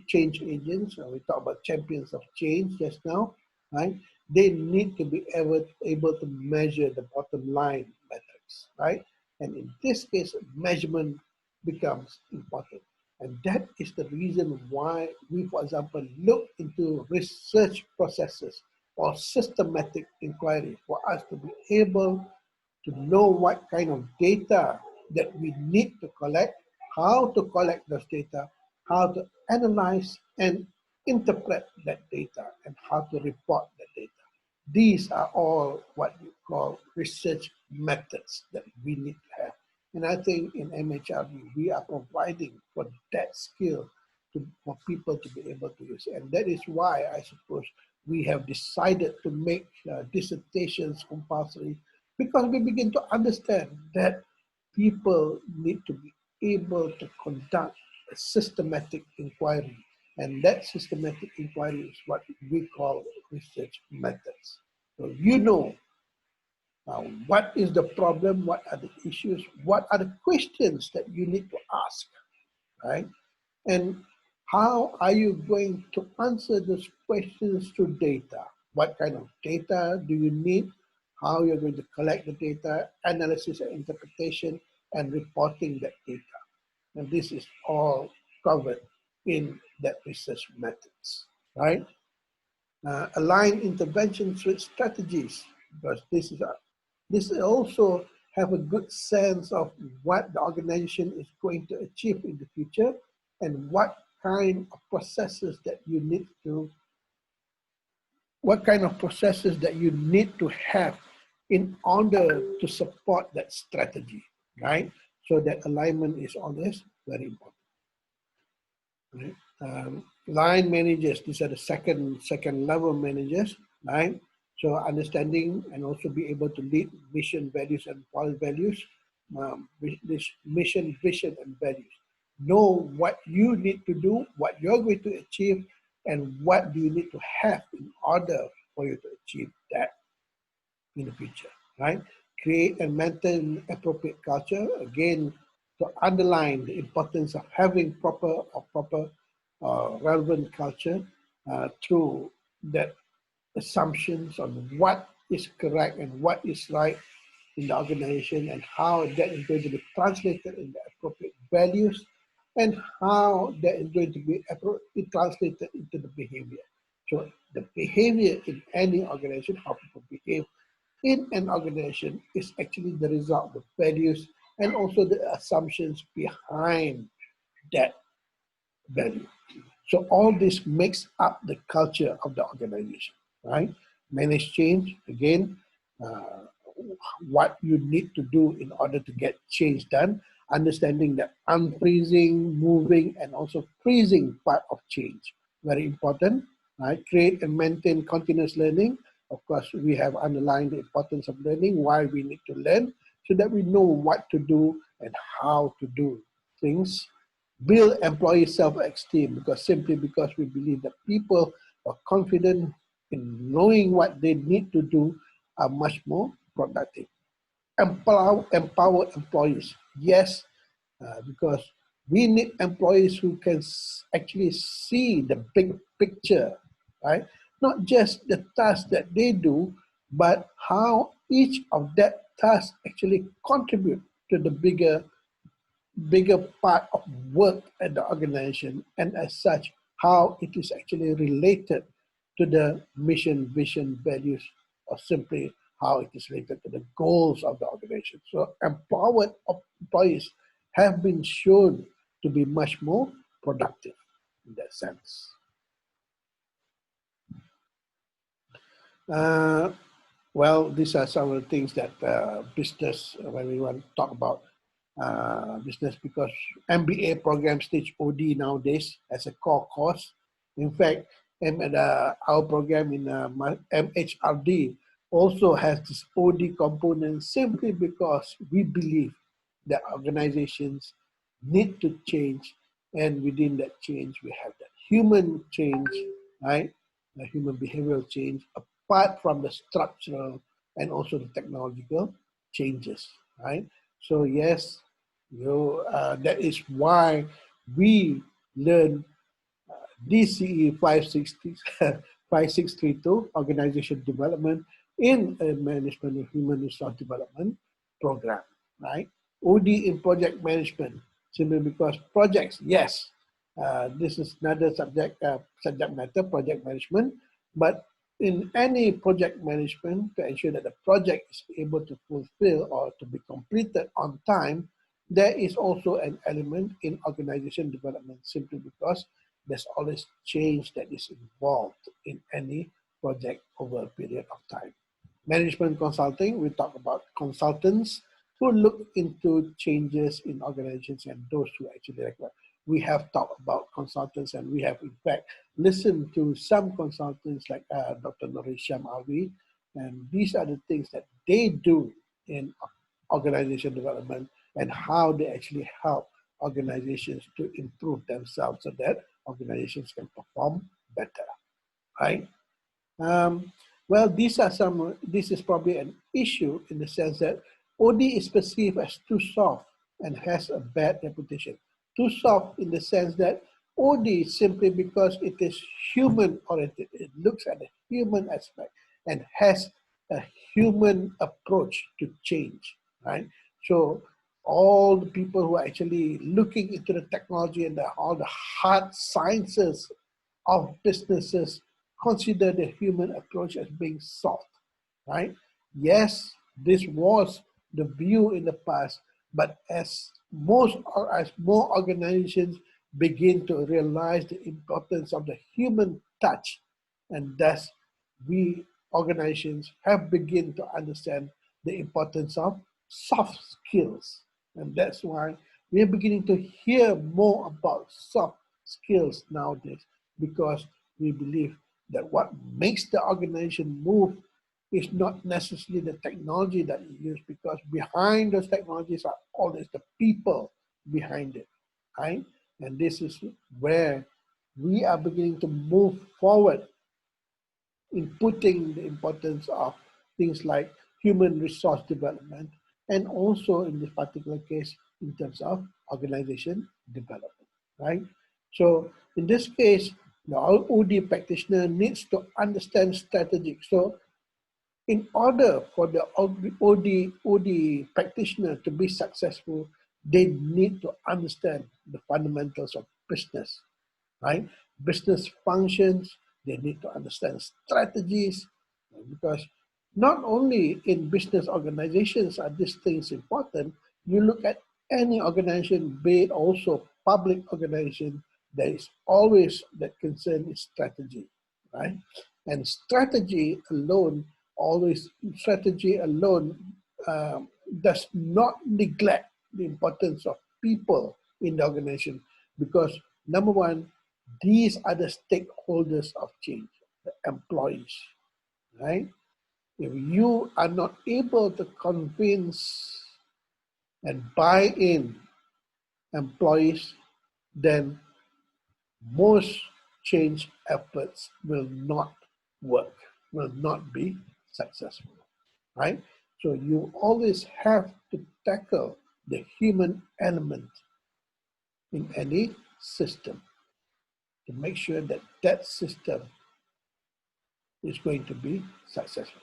change agents, we talk about champions of change just now, right? They need to be able to measure the bottom line metrics, right? And in this case, measurement becomes important. And that is the reason why we, for example, look into research processes or systematic inquiry for us to be able to know what kind of data that we need to collect, how to collect those data, how to analyze and interpret that data, and how to report that data. These are all what we call research methods that we need to have. And I think in MHRD, we are providing for that skill for people to be able to use. And that is why I suppose we have decided to make dissertations compulsory, because we begin to understand that people need to be able to conduct a systematic inquiry. And that systematic inquiry is what we call research methods. So you know what is the problem, what are the issues, what are the questions that you need to ask, right? And how are you going to answer those questions through data? What kind of data do you need? How you're going to collect the data, analysis and interpretation, and reporting that data. And this is all covered in that research methods, right? Align interventions with strategies, because this also have a good sense of what the organization is going to achieve in the future and what kind of processes that you need to have in order to support that strategy, right? So that alignment is always very important. Right? Line managers, these are the second level managers, right? So understanding and also be able to lead mission, values, and policy values, this mission, vision, and values. Know what you need to do, what you're going to achieve, and what do you need to have in order for you to achieve that in the future, right? Create and maintain appropriate culture. Again, to underline the importance of having proper relevant culture through that assumptions on what is correct and what is right in the organization, and how that is going to be translated in the appropriate values, and how that is going to be translated into the behavior. So the behavior in any organization, how people behave in an organization, is actually the result of the values and also the assumptions behind that value. So all this makes up the culture of the organization, right? Manage change, again, uh, what you need to do in order to get change done, understanding the unfreezing, moving, and also freezing part of change. Very important, right? Create and maintain continuous learning. Of course, we have underlined the importance of learning, why we need to learn, so that we know what to do and how to do things. Build employee self-esteem, simply because we believe that people are confident in knowing what they need to do are much more productive. Empower employees. Yes, because we need employees who can actually see the big picture, right? Not just the task that they do, but how each of that task actually contribute to the bigger bigger part of work at the organization, and as such, how it is actually related to the mission, vision, values, or simply how it is related to the goals of the organization. So empowered employees have been shown to be much more productive in that sense. Uh, well, these are some of the things that business, when we want to talk about business, because MBA programs teach OD nowadays as a core course. In fact, our program in MHRD also has this OD component simply because we believe that organizations need to change, and within that change, we have that human change, right? The human behavioral change, apart from the structural and also the technological changes, right? So yes, that is why we learn DCE 5632, Organization Development in a Management of Human Resource Development program, right? OD in project management, simply because projects, yes, this is another subject matter, project management, but in any project management, to ensure that the project is able to fulfill or to be completed on time, there is also an element in organization development, simply because there's always change that is involved in any project over a period of time. Management consulting, we talk about consultants who look into changes in organizations and those who actually require. We have talked about consultants, and we have in fact listened to some consultants like Dr. Norisham Alvi, and these are the things that they do in organization development and how they actually help organizations to improve themselves so that organizations can perform better, right? Um, well, this is probably an issue in the sense that OD is perceived as too soft and has a bad reputation. Too soft in the sense that OD simply because it is human oriented, it looks at the human aspect and has a human approach to change, right? So all the people who are actually looking into the technology and all the hard sciences of businesses consider the human approach as being soft, right? Yes, this was the view in the past, but as more organizations begin to realize the importance of the human touch, and thus we organizations have begun to understand the importance of soft skills, and that's why we are beginning to hear more about soft skills nowadays, because we believe that what makes the organization move is not necessarily the technology that you use, because behind those technologies are always the people behind it, right? And this is where we are beginning to move forward in putting the importance of things like human resource development, and also in this particular case in terms of organization development, right? So in this case, the OD practitioner needs to understand strategic. So in order for the OD practitioner to be successful, they need to understand the fundamentals of business, right? Business functions, they need to understand strategies, because not only in business organizations are these things important, you look at any organization, be it also public organization, there is always that concern is strategy, right? And strategy alone does not neglect the importance of people in the organization, because number one, these are the stakeholders of change, the employees, right? If you are not able to convince and buy in employees, then most change efforts will not work, will not be successful, right? So you always have to tackle the human element in any system to make sure that that system is going to be successful,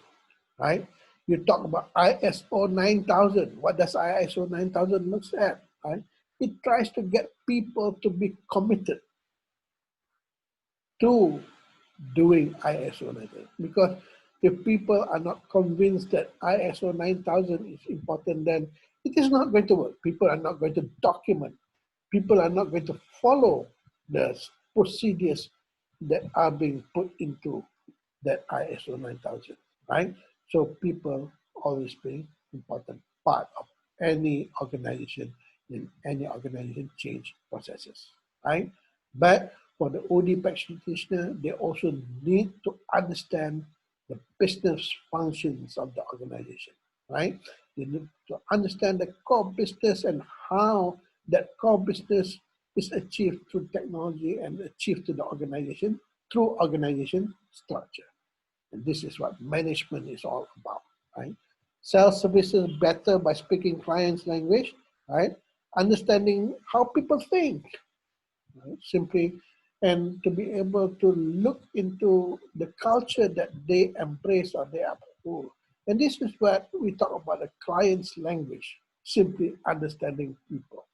right? You talk about ISO 9000. What does ISO 9000 looks at, right? it tries to get people to be committed to doing ISO 9000. Because if people are not convinced that ISO 9000 is important, then it is not going to work. People are not going to document. People are not going to follow the procedures that are being put into that ISO 9000, right? So people always play important part of any organization in any organization change processes, right? But for the OD practitioner, they also need to understand the business functions of the organization, right? They need to understand the core business and how that core business is achieved through technology and achieved to the organization through organization structure. And this is what management is all about, right? Sell services better by speaking clients' language, right? Understanding how people think, right? Simply, and to be able to look into the culture that they embrace or they uphold. And this is what we talk about the client's language, simply understanding people.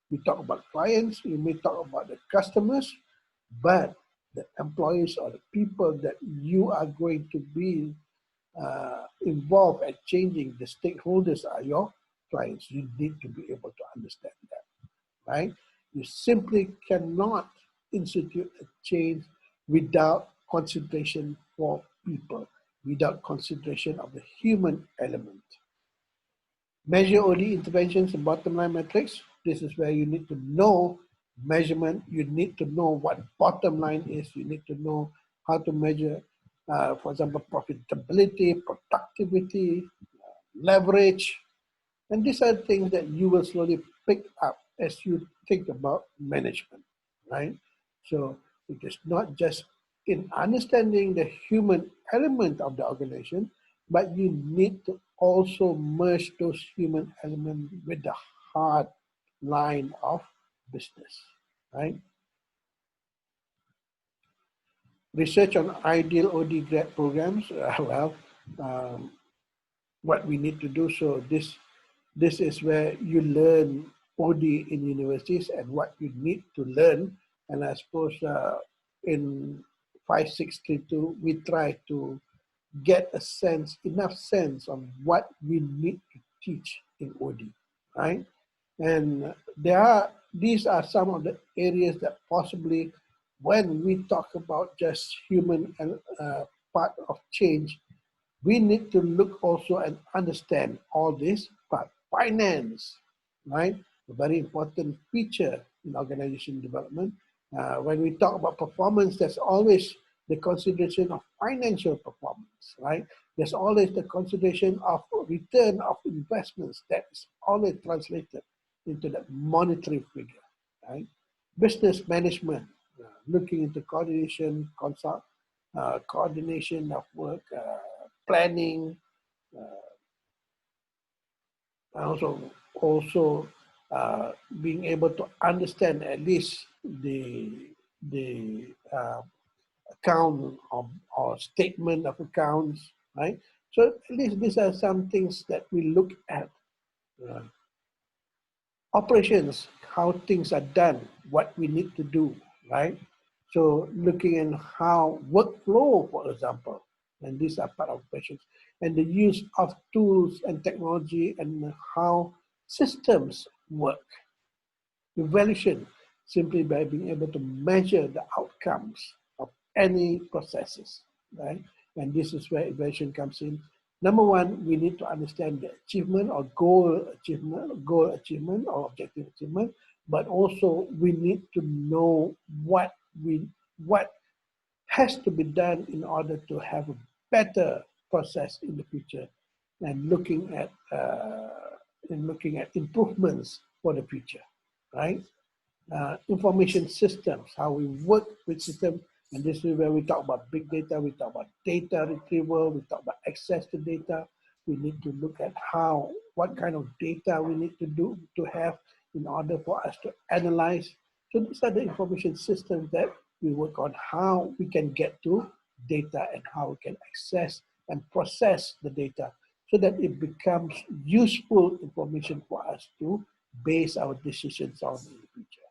We talk about clients, we may talk about the customers, but the employees or the people that you are going to be involved at changing, the stakeholders are your clients. You need to be able to understand that, right? You simply cannot institute a change without consideration for people, without consideration of the human element. Measure OD interventions and bottom line metrics. This is where you need to know measurement. You need to know what bottom line is. You need to know how to measure, for example, profitability, productivity, leverage. And these are things that you will slowly pick up as you think about management, right? So it is not just in understanding the human element of the organization, but you need to also merge those human elements with the hard line of business, right? Research on ideal OD grad programs. Um, what we need to do. So this is where you learn OD in universities and what you need to learn. And I suppose in 5632, we try to get a sense, enough sense of what we need to teach in OD, right? And these are some of the areas that possibly when we talk about just human and part of change, we need to look also and understand all this, but finance, right? A very important feature in organization development. When we talk about performance, there's always the consideration of financial performance, right? There's always the consideration of return of investments that is always translated into that monetary figure, right? Business management, looking into coordination of work, planning, and also being able to understand at least the account or statement of accounts, right? So at least these are some things that we look at. Uh, Operations, how things are done, what we need to do, right? So looking at how workflow, for example, and these are part of operations, and the use of tools and technology and how systems work. Evaluation, simply by being able to measure the outcomes of any processes, right? And this is where evaluation comes in. Number one, we need to understand the achievement or goal achievement or objective achievement, but also we need to know what has to be done in order to have a better process in the future, and looking at improvements for the future, right? Information systems, how we work with systems. And this is where we talk about big data, we talk about data retrieval, we talk about access to data. We need to look at what kind of data we need to have in order for us to analyze. So these are the information systems that we work on, how we can get to data and how we can access and process the data so that it becomes useful information for us to base our decisions on in the future.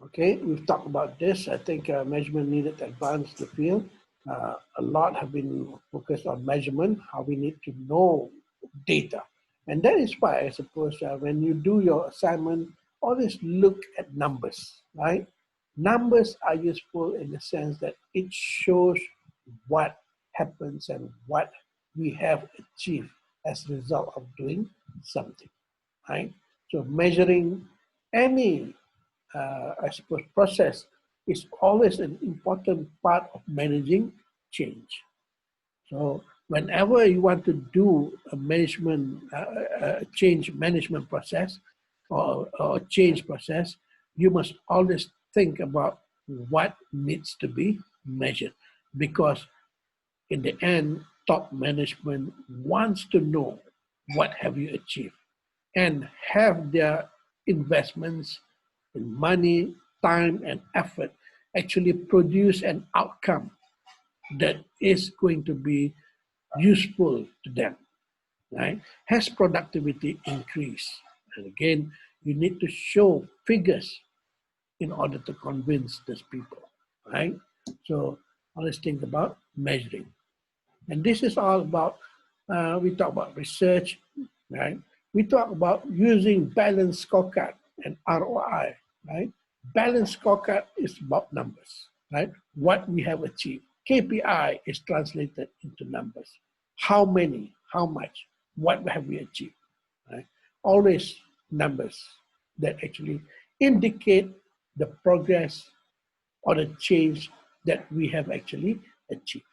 Okay, we've talked about this. I think measurement needed to advance the field. A lot have been focused on measurement, how we need to know data. And that is why I suppose when you do your assignment, always look at numbers, right? Numbers are useful in the sense that it shows what happens and what we have achieved as a result of doing something, right? So measuring any I suppose, process is always an important part of managing change. So whenever you want to do a management, change management process or change process, you must always think about what needs to be measured. Because in the end, top management wants to know what have you achieved and have their investments in money, time, and effort actually produce an outcome that is going to be useful to them, right? Has productivity increased? And again, you need to show figures in order to convince these people, right? So always think about measuring. And this is all about, we talk about research, right? We talk about using balanced scorecard and ROI, right? Balanced scorecard is about numbers, right? What we have achieved. KPI is translated into numbers. How many, how much, what have we achieved, right? Always numbers that actually indicate the progress or the change that we have actually achieved.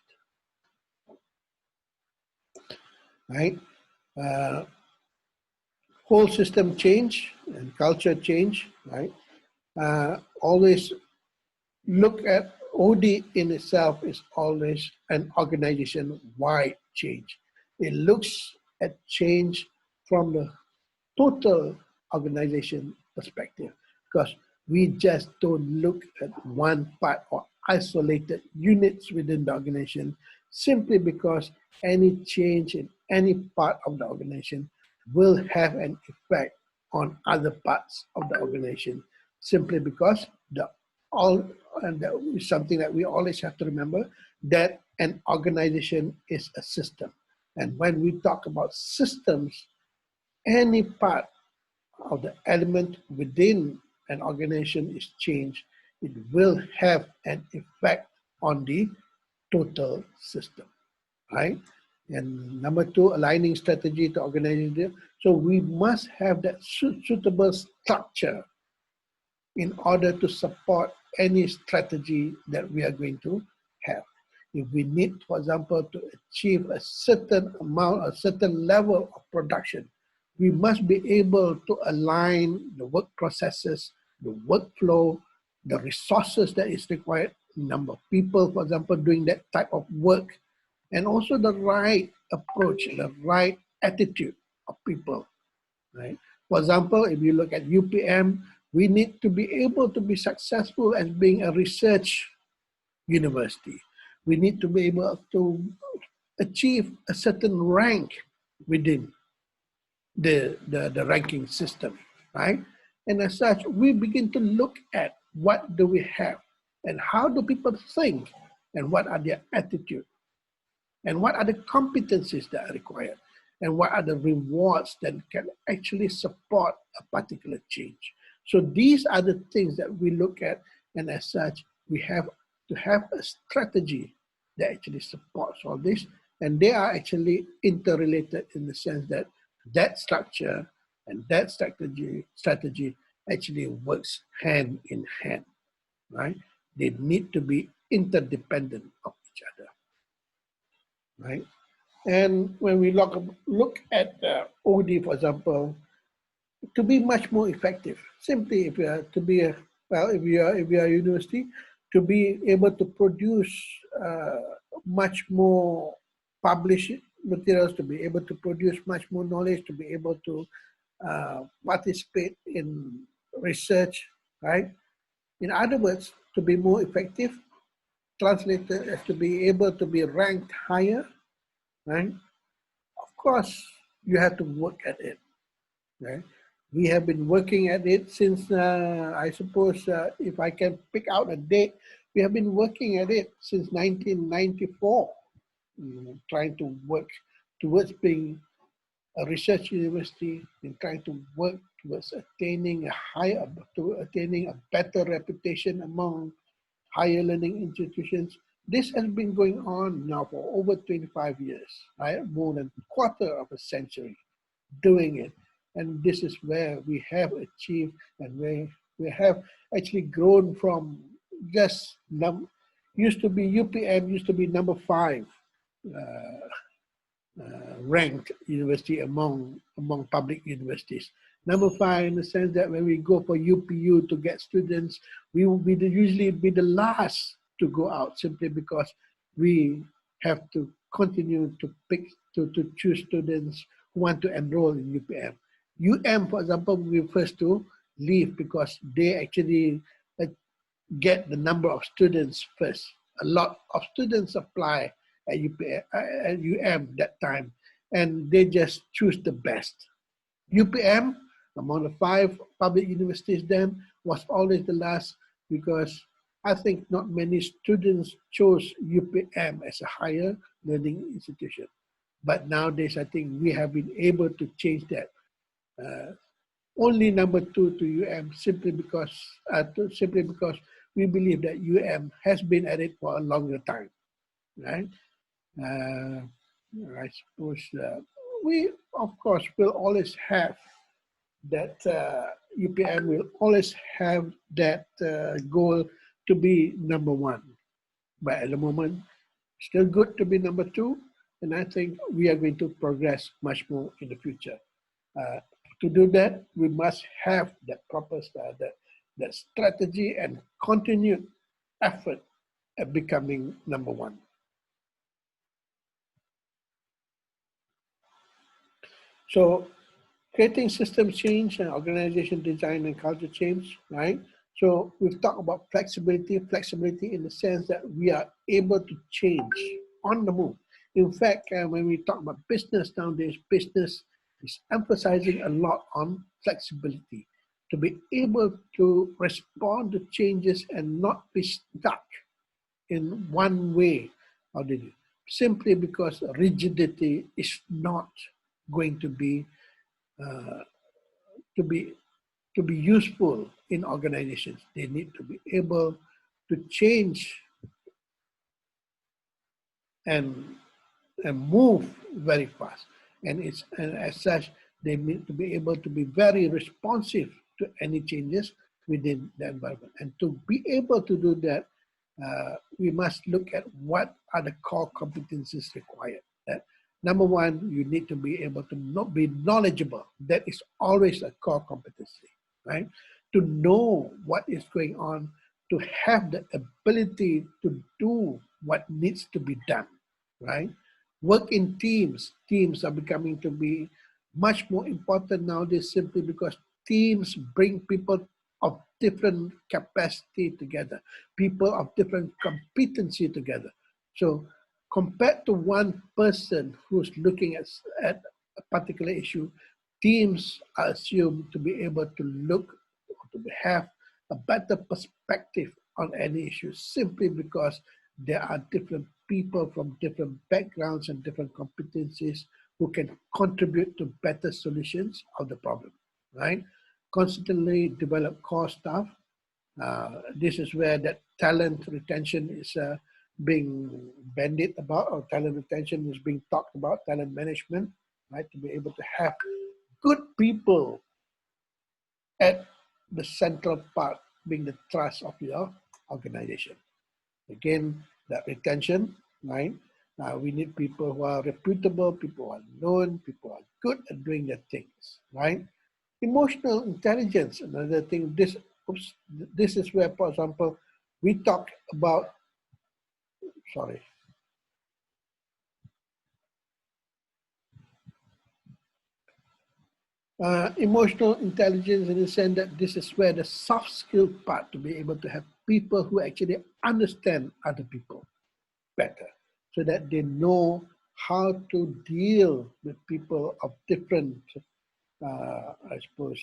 Right? Uh, Whole system change and culture change, right? Always look at OD in itself is always an organization-wide change. It looks at change from the total organization perspective because we just don't look at one part or isolated units within the organization simply because any change in any part of the organization will have an effect on other parts of the organization simply because the all and that is something that we always have to remember that an organization is a system, and when we talk about systems, any part of the element within an organization is changed, it will have an effect on the total system, right? And number two, aligning strategy to organization. So we must have that suitable structure in order to support any strategy that we are going to have. If we need, for example, to achieve a certain amount, a certain level of production, we must be able to align the work processes, the workflow, the resources that is required, number of people, for example, doing that type of work, and also the right approach, the right attitude of people, right? For example, if you look at UPM, we need to be able to be successful as being a research university. We need to be able to achieve a certain rank within the ranking system, right? And as such, we begin to look at what do we have and how do people think and what are their attitude and what are the competencies that are required and what are the rewards that can actually support a particular change. So these are the things that we look at, and as such, we have to have a strategy that actually supports all this, and they are actually interrelated in the sense that that structure and that strategy actually works hand in hand, right? They need to be interdependent of each other, right? And when we look at OD, for example, to be much more effective, simply if you are to be a, well, if you are a university, to be able to produce much more published materials, to be able to produce much more knowledge, to be able to participate in research, right? In other words, to be more effective, translated as to be able to be ranked higher, right? Of course, you have to work at it. Right? We have been working at it since, I suppose, if I can pick out a date, we have been working at it since 1994, trying to work towards being a research university and trying to work towards attaining attaining a better reputation among higher learning institutions. This has been going on now for over 25 years, right? More than a quarter of a century doing it. And this is where we have achieved and where we have actually grown from just used to be UPM used to be number 5 uh, ranked university among public universities. Number 5 in the sense that when we go for UPU to get students, we will be usually be the last to go out simply because we have to continue to to choose students who want to enroll in UPM. UM, for example, we first to leave because they actually get the number of students first. A lot of students apply at at UM that time, and they just choose the best. UPM, among the 5 public universities then, was always the last because I think not many students chose UPM as a higher learning institution. But nowadays, I think we have been able to change that. Only number 2 to UM simply because we believe that UM has been at it for a longer time, right? Uh, I suppose we, of course, will always have that UPM will always have that goal to be number 1. But at the moment, still good to be number 2, and I think we are going to progress much more in the future. Uh, to do that, we must have that proper that strategy and continued effort at becoming number 1. So creating system change and organization design and culture change, right? So we've talked about flexibility in the sense that we are able to change on the move. In fact, when we talk about business nowadays, business is emphasizing a lot on flexibility to be able to respond to changes and not be stuck in one way or the other, simply because rigidity is not going to be uh, to be to be useful in organizations. They need to be able to change and move very fast. And as such, they need to be able to be very responsive to any changes within the environment. And to be able to do that, we must look at what are the core competencies required. That number 1, you need to be able to not be knowledgeable. That is always a core competency, right? To know what is going on, to have the ability to do what needs to be done, right? Work in teams. Teams are becoming to be much more important nowadays simply because teams bring people of different capacity together, people of different competency together. So compared to one person who's looking at a particular issue, teams are assumed to be able to look, to have a better perspective on any issue simply because there are different people from different backgrounds and different competencies who can contribute to better solutions of the problem, right? Constantly develop core staff. This is where that talent retention is being bandied about, or talent retention is being talked about, talent management, right? To be able to have good people at the central part being the trust of your organization. Again, that retention, right? We need people who are reputable, people who are known, people who are good at doing their things, right? Emotional intelligence, another thing. This is where, for example, we talk about, sorry, emotional intelligence in the sense that this is where the soft skill part to be able to have people who actually understand other people better so that they know how to deal with people of different, I suppose,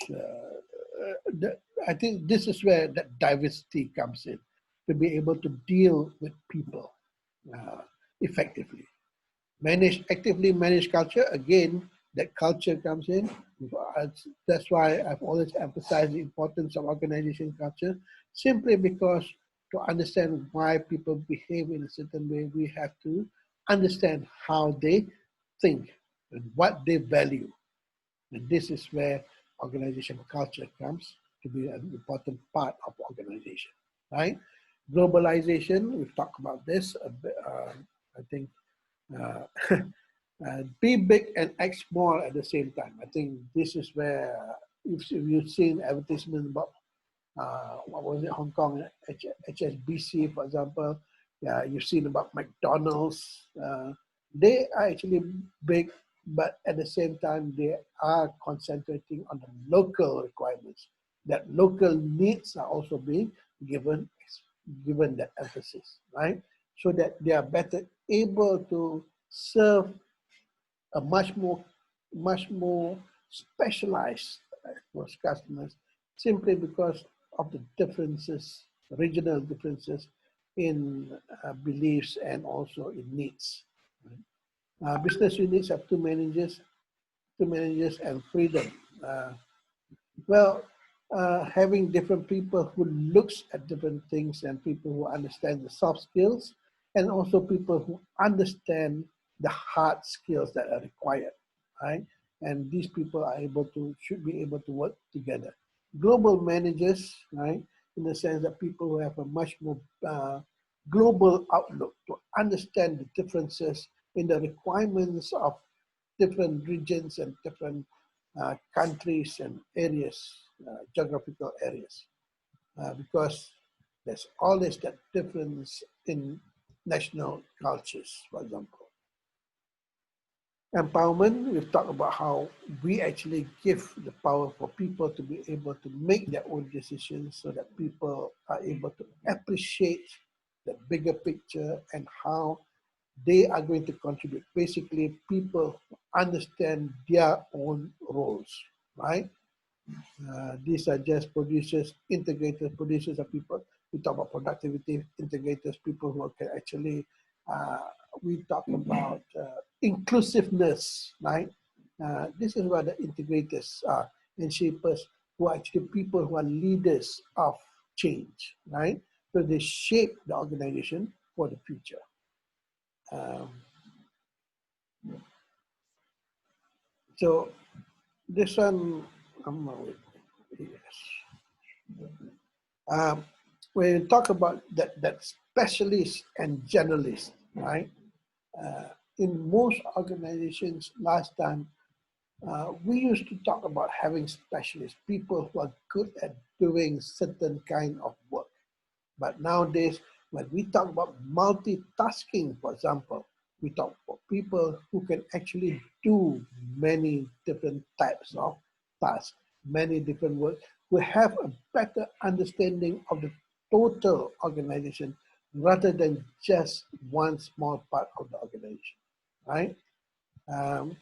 I think this is where that diversity comes in, to be able to deal with people uh, effectively. Actively manage culture, again, that culture comes in. That's why I've always emphasized the importance of organization culture, simply because to understand why people behave in a certain way, we have to understand how they think and what they value. And this is where organization culture comes to be an important part of organization, right? Globalization, we've talked about this a bit, I think uh, be big and act small at the same time. I think this is where if you've seen advertisement about what was it, Hong Kong, HSBC, for example. Yeah, you've seen about McDonald's. They are actually big, but at the same time, they are concentrating on the local requirements. That local needs are also being given given that emphasis, right? So that they are better able to serve a much more specialized most customers, simply because of the differences, regional differences in beliefs and also in needs. Business units have two managers and freedom. Well, having different people who looks at different things and people who understand the soft skills and also people who understand the hard skills that are required, right? And these people are able to, should be able to work together. Global managers, right? In the sense that people who have a much more global outlook to understand the differences in the requirements of different regions and different countries and areas, geographical areas, because there's always that difference in national cultures, for example. Empowerment, we've talked about how we actually give the power for people to be able to make their own decisions so that people are able to appreciate the bigger picture and how they are going to contribute. Basically, people understand their own roles, right? These are just producers, integrators, producers are people. We talk about productivity integrators, people who can actually, uh, we talk about inclusiveness, right? This is what the integrators are, and shapers, who are actually people who are leaders of change, right? So they shape the organization for the future. Um, so this one, yes. Um, when you talk about that specialist and generalist, right? Uh, in most organizations, last time we used to talk about having specialists, people who are good at doing certain kind of work. But nowadays, when we talk about multitasking, for example, we talk about people who can actually do many different types of tasks, many different work, who have a better understanding of the total organization rather than just one small part of the organization, right? Um,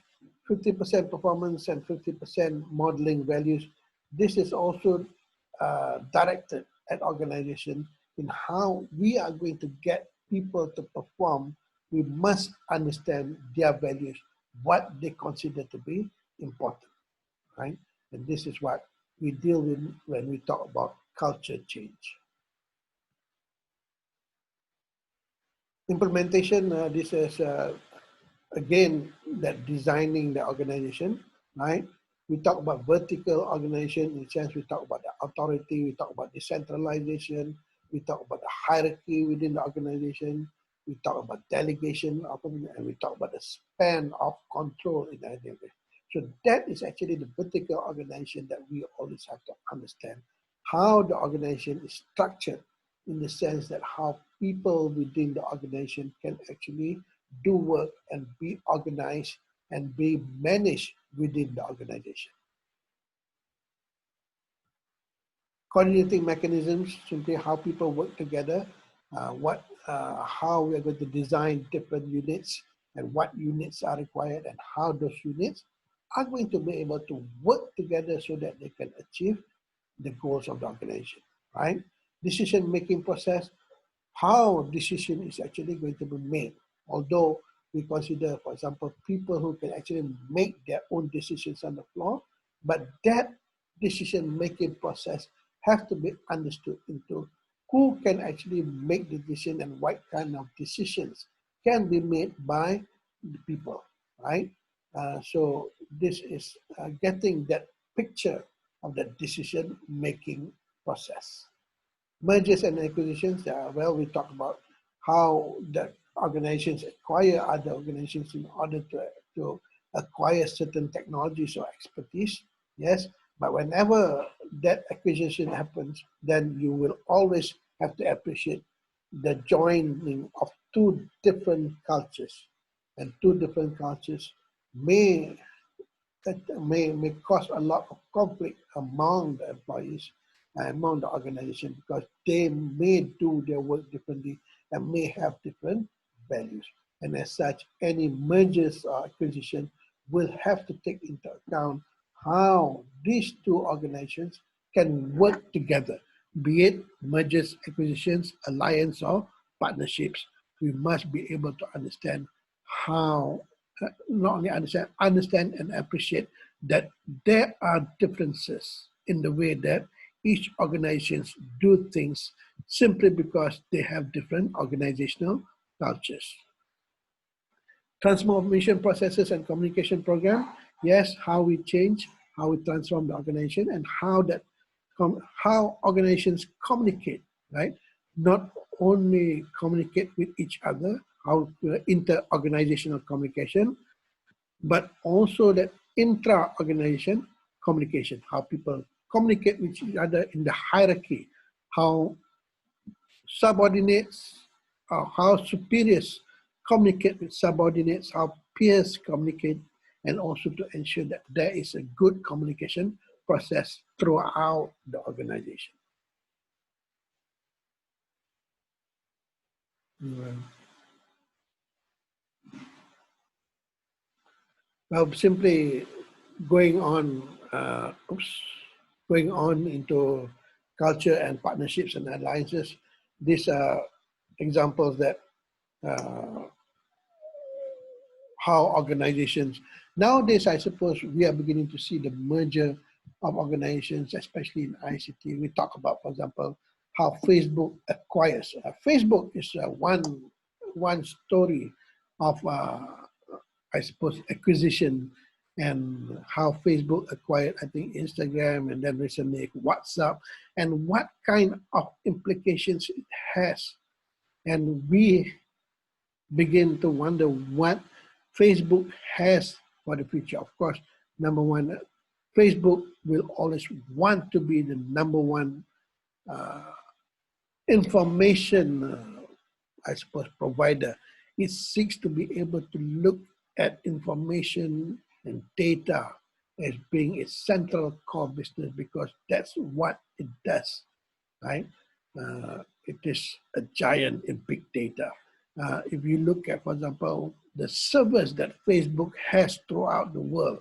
50% performance and 50% modeling values. This is also directed at organization in how we are going to get people to perform. We must understand their values, what they consider to be important, right? And this is what we deal with when we talk about culture change. Implementation, this is again that designing the organization, right? We talk about vertical organization in the sense we talk about the authority, we talk about decentralization, we talk about the hierarchy within the organization, we talk about delegation of, and we talk about the span of control in the organization. So that is actually the vertical organization that we always have to understand how the organization is structured, in the sense that how people within the organization can actually do work and be organized and be managed within the organization. Coordinating mechanisms, simply how people work together, how we're going to design different units and what units are required and how those units are going to be able to work together so that they can achieve the goals of the organization, right? Decision-making process, how decision is actually going to be made. Although we consider, for example, people who can actually make their own decisions on the floor, but that decision-making process has to be understood into who can actually make the decision and what kind of decisions can be made by the people, right? So this is getting that picture of the decision-making process. Mergers and acquisitions, well, we talk about how the organizations acquire other organizations in order to acquire certain technologies or expertise, yes. But whenever that acquisition happens, then you will always have to appreciate the joining of two different cultures. And two different cultures may may cause a lot of conflict among the employees and among the organization because they may do their work differently and may have different values. And as such, any mergers or acquisition will have to take into account how these two organizations can work together, be it mergers, acquisitions, alliance, or partnerships. We must be able to understand how not only understand and appreciate that there are differences in the way that each organizations do things simply because they have different organizational cultures. Transformation processes and communication program, yes, how we change, how we transform the organization and how that how organizations communicate, right? Not only communicate with each other, how inter-organizational communication, but also that intra-organization communication, how people communicate with each other in the hierarchy, how subordinates, how superiors communicate with subordinates, how peers communicate, and also to ensure that there is a good communication process throughout the organization. Well, simply going on, going on into culture and partnerships and alliances. These are examples that uh, how organizations nowadays, I suppose, we are beginning to see the merger of organizations, especially in ICT. We talk about, for example, how Facebook acquires. Facebook is one story of I suppose, acquisition and how Facebook acquired, I think, Instagram and then recently WhatsApp and what kind of implications it has. And we begin to wonder what Facebook has for the future. Of course, number one, Facebook will always want to be the number one uh, information, I suppose, provider. It seeks to be able to look at information and data as being its central core business because that's what it does, right? It is a giant in big data. If you look at, for example, the servers that Facebook has throughout the world,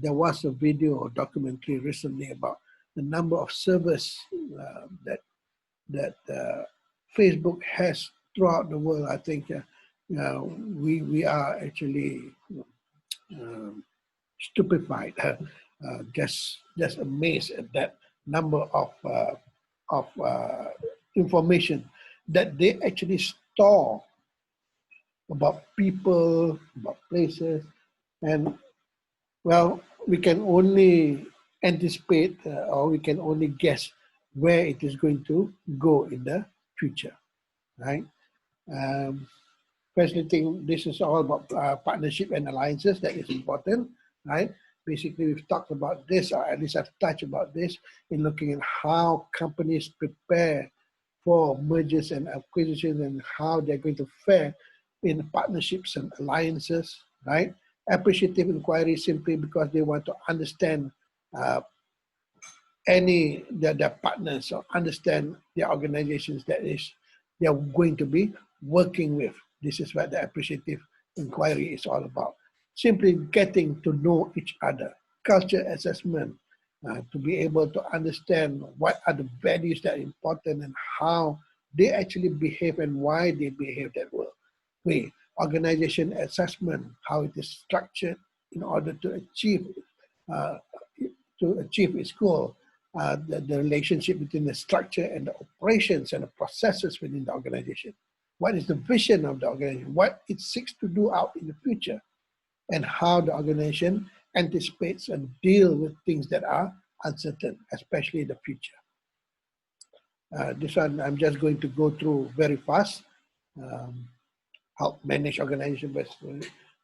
there was a video or documentary recently about the number of servers that Facebook has throughout the world. I think we are actually um, stupefied, just amazed at that number of information that they actually store about people, about places, and well, we can only anticipate or we can only guess where it is going to go in the future, right? Um, Firstly, think this is all about partnership and alliances that is important, right? Basically, we've talked about this, or at least I've touched about this in looking at how companies prepare for mergers and acquisitions and how they're going to fare in partnerships and alliances, right? Appreciative inquiry simply because they want to understand uh, their partners or understand their organizations that is they are going to be working with. This is what the appreciative inquiry is all about. Simply getting to know each other, culture assessment, to be able to understand what are the values that are important and how they actually behave and why they behave that way. Organization assessment, how it is structured in order to uh, achieve its goal. The relationship between the structure and the operations and the processes within the organization. What is the vision of the organization? What it seeks to do out in the future, and how the organization anticipates and deal with things that are uncertain, especially in the future. This one I'm just going to go through very fast. Um, help manage organization best.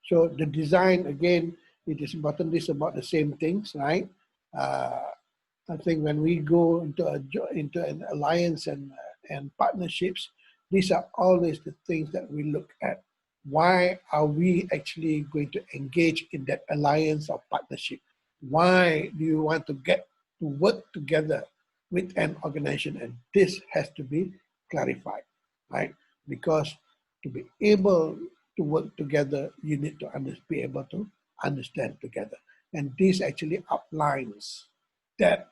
So the design, again, it is important. This is about the same things, right? I think when we go into an alliance and partnerships, these are always the things that we look at. Why are we actually going to engage in that alliance or partnership? Why do you want to get to work together with an organization? And this has to be clarified, right? Because to be able to work together, you need to be able to understand together. And this actually outlines that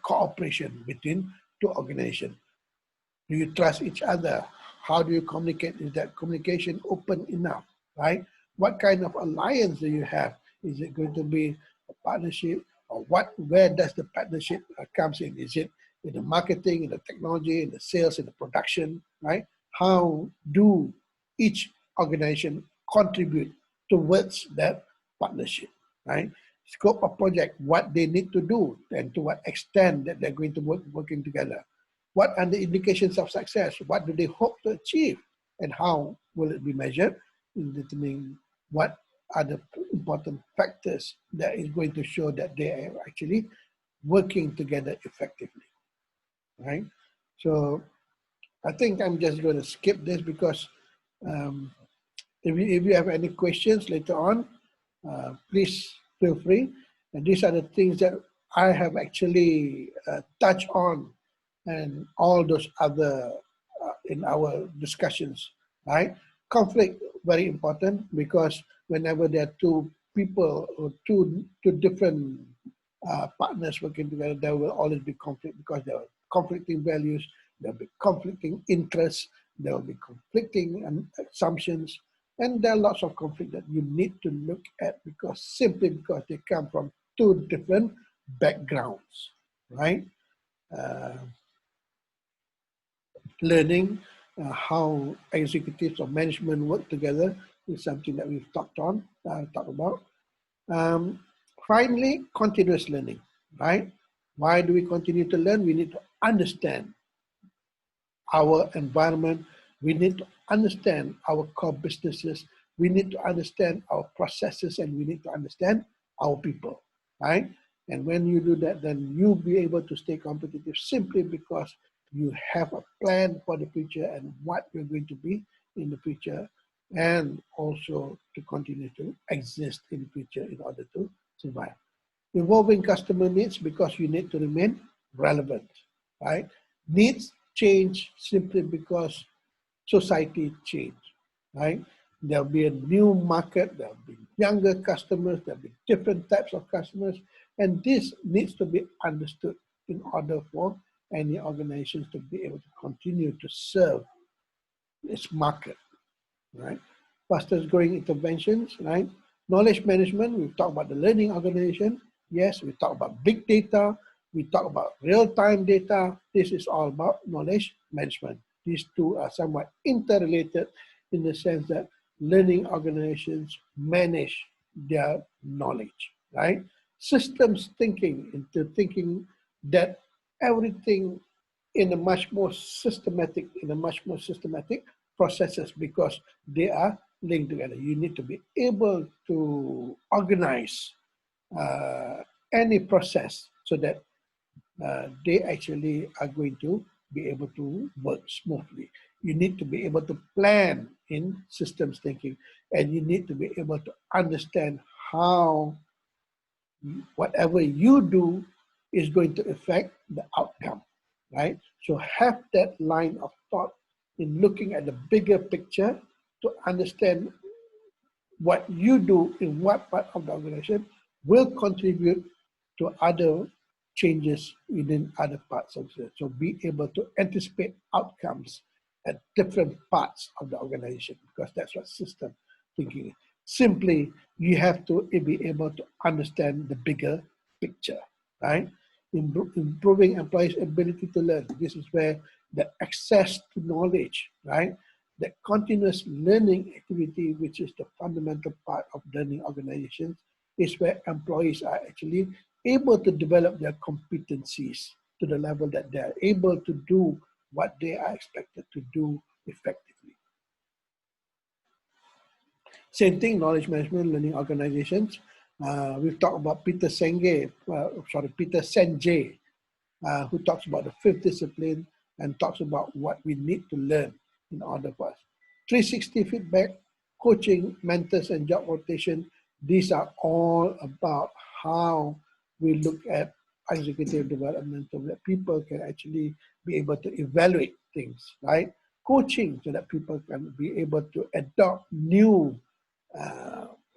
cooperation between two organizations. Do you trust each other? How do you communicate? Is that communication open enough, right? What kind of alliance do you have? Is it going to be a partnership, or what? Where does the partnership comes in? Is it in the marketing, in the technology, in the sales, in the production, right? How do each organization contribute towards that partnership, right? Scope of project, what they need to do, and to what extent that they're going to working together. What are the indications of success? What do they hope to achieve? And how will it be measured in determining what are the important factors that is going to show that they are actually working together effectively, right? So I think I'm just going to skip this because um, if you have any questions later on, please feel free. And these are the things that I have actually touched on and all those other in our discussions, right? Conflict, very important, because whenever there are two people or two different partners working together, there will always be conflict because there are conflicting values, there will be conflicting interests, there will be conflicting assumptions, and there are lots of conflict that you need to look at because simply because they come from two different backgrounds, right? Uh, Learning how executives or management work together is something that we've talked about. Um, Finally, continuous learning, right? Why do we continue to learn? We need to understand our environment. We need to understand our core businesses. We need to understand our processes, and we need to understand our people, right? And when you do that, then you'll be able to stay competitive simply because you have a plan for the future and what you're going to be in the future, and also to continue to exist in the future in order to survive. Evolving customer needs because you need to remain relevant, right? Needs change simply because society change, right? There'll be a new market, there'll be younger customers, there'll be different types of customers, and this needs to be understood in order for any organizations to be able to continue to serve its market, right? Fastest growing interventions, right? Knowledge management, we've talked about the learning organization. Yes, we talk about big data. We talk about real-time data. This is all about knowledge management. These two are somewhat interrelated in the sense that learning organizations manage their knowledge, right? Systems thinking, into thinking that everything in a much more systematic processes because they are linked together. You need to be able to organize uh, any process so that they actually are going to be able to work smoothly. You need to be able to plan in systems thinking, and you need to be able to understand how whatever you do is going to affect the outcome, right? So have that line of thought in looking at the bigger picture to understand what you do in what part of the organization will contribute to other changes within other parts of it. So be able to anticipate outcomes at different parts of the organization, because that's what system thinking is. Simply, you have to be able to understand the bigger picture, right? Improving employees' ability to learn. This is where the access to knowledge, right? The continuous learning activity, which is the fundamental part of learning organizations, is where employees are actually able to develop their competencies to the level that they are able to do what they are expected to do effectively. Same thing, knowledge management, learning organizations. We've talked about Peter Senge, Peter Senge, who talks about the fifth discipline and talks about what we need to learn in order for us. 360 feedback, coaching, mentors, and job rotation. These are all about how we look at executive development so that people can actually be able to evaluate things, right? Coaching so that people can be able to adopt new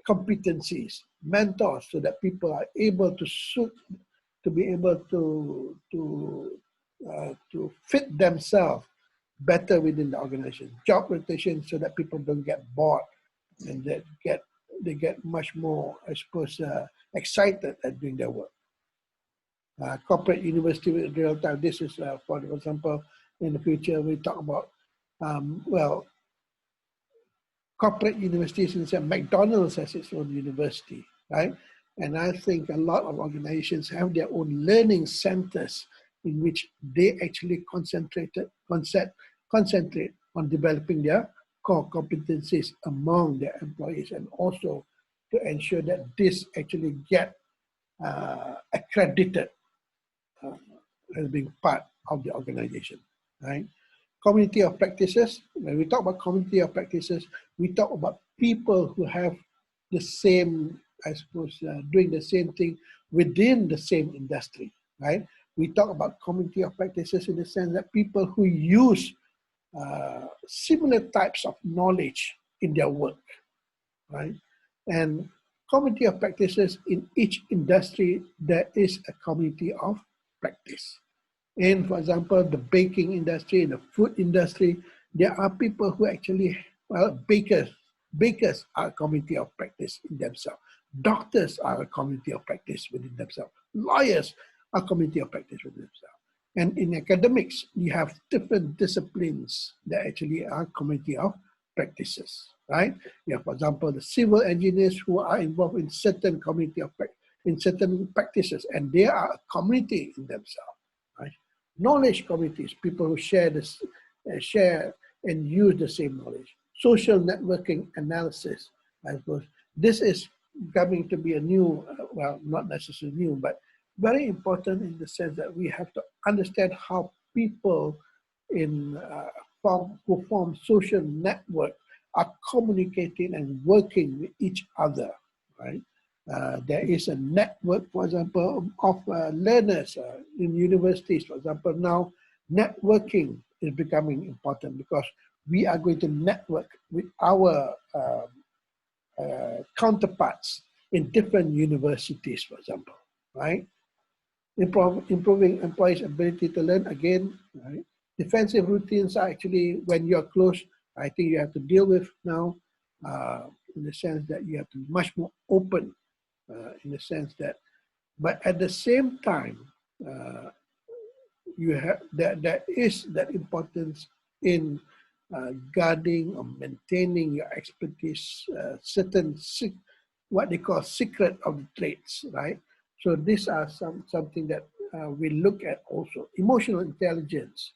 competencies, mentors so that people are able to suit, to be able to fit themselves better within the organization. Job rotation so that people don't get bored and that they get much more, I suppose, excited at doing their work. Corporate university with real time. This is, for example, in the future we talk about, well, corporate universities, and McDonald's has its own university, right? And I think a lot of organizations have their own learning centers in which they actually concentrate on developing their core competencies among their employees, and also to ensure that this actually get accredited as being part of the organization, right? Community of practices. When we talk about community of practices, we talk about people who have the same, I suppose, doing the same thing within the same industry, right? We talk about community of practices in the sense that people who use similar types of knowledge in their work, right? And community of practices in each industry, there is a community of practice. In, for example, the baking industry, in the food industry, there are people who actually, well, bakers are a community of practice in themselves. Doctors are a community of practice within themselves. Lawyers are a community of practice within themselves. And in academics, you have different disciplines that actually are community of practices, right? You have, for example, the civil engineers who are involved in certain community of in certain practices, and they are a community in themselves, right? Knowledge communities, people who share this, share and use the same knowledge. Social networking analysis, I suppose. This is coming to be a new, well, not necessarily new, but very important in the sense that we have to understand how people in who form social network are communicating and working with each other, right? There is a network, for example, of learners in universities. For example, now networking is becoming important because we are going to network with our counterparts in different universities, for example, right? Improving employees' ability to learn, again, right? Defensive routines are actually when you're close, I think you have to deal with now, in the sense that you have to be much more open, in the sense that, but at the same time, you have there is that importance in guarding or maintaining your expertise, certain what they call secret of the traits, right? So these are something that we look at also. Emotional intelligence,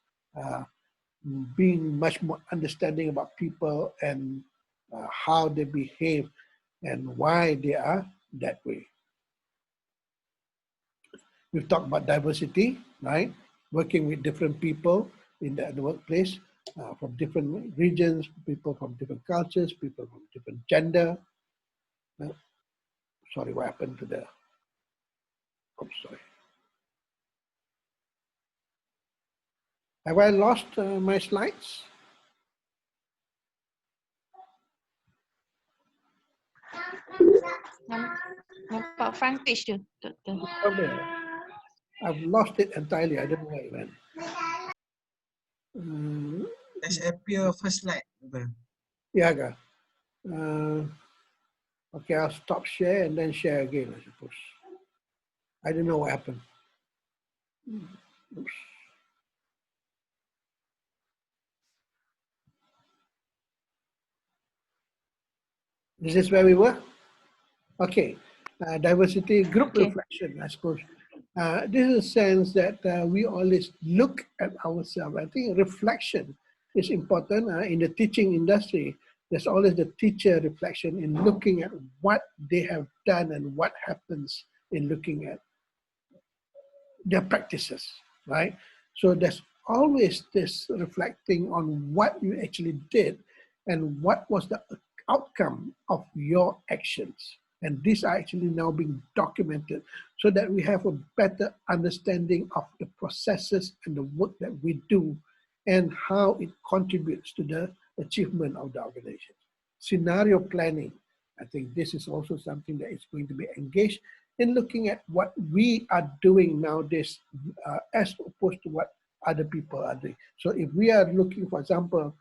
being much more understanding about people and how they behave and why they are that way. We've talked about diversity, right? Working with different people in the workplace, from different regions, people from different cultures, people from different gender. Sorry, what happened to the, oh, sorry. Have I lost my slides? Nampak front page tu, Doktor. I've lost it entirely. I don't know where it went. Let's appear first slide. Yeah, Aga. Okay, I'll stop share and then share again, I suppose. I don't know what happened. Oops. Is this where we were? Okay, diversity group reflection, I suppose. This is a sense that we always look at ourselves. I think reflection is important in the teaching industry. There's always the teacher reflection in looking at what they have done and what happens in looking at their practices, right? So there's always this reflecting on what you actually did and what was the outcome of your actions. And these are actually now being documented so that we have a better understanding of the processes and the work that we do and how it contributes to the achievement of the organization. Scenario planning, I think this is also something that is going to be engaged in looking at what we are doing nowadays as opposed to what other people are doing. So if we are looking, for example,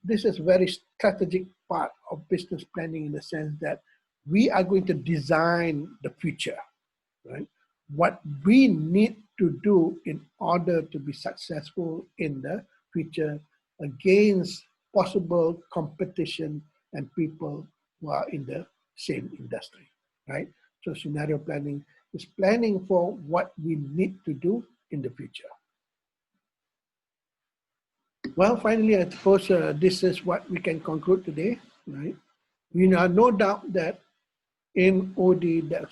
this is a very strategic part of business planning in the sense that we are going to design the future, right? What we need to do in order to be successful in the future against possible competition and people who are in the same industry, right? So scenario planning is planning for what we need to do in the future. Well, finally, I suppose this is what we can conclude today, right? We are no doubt that in OD, the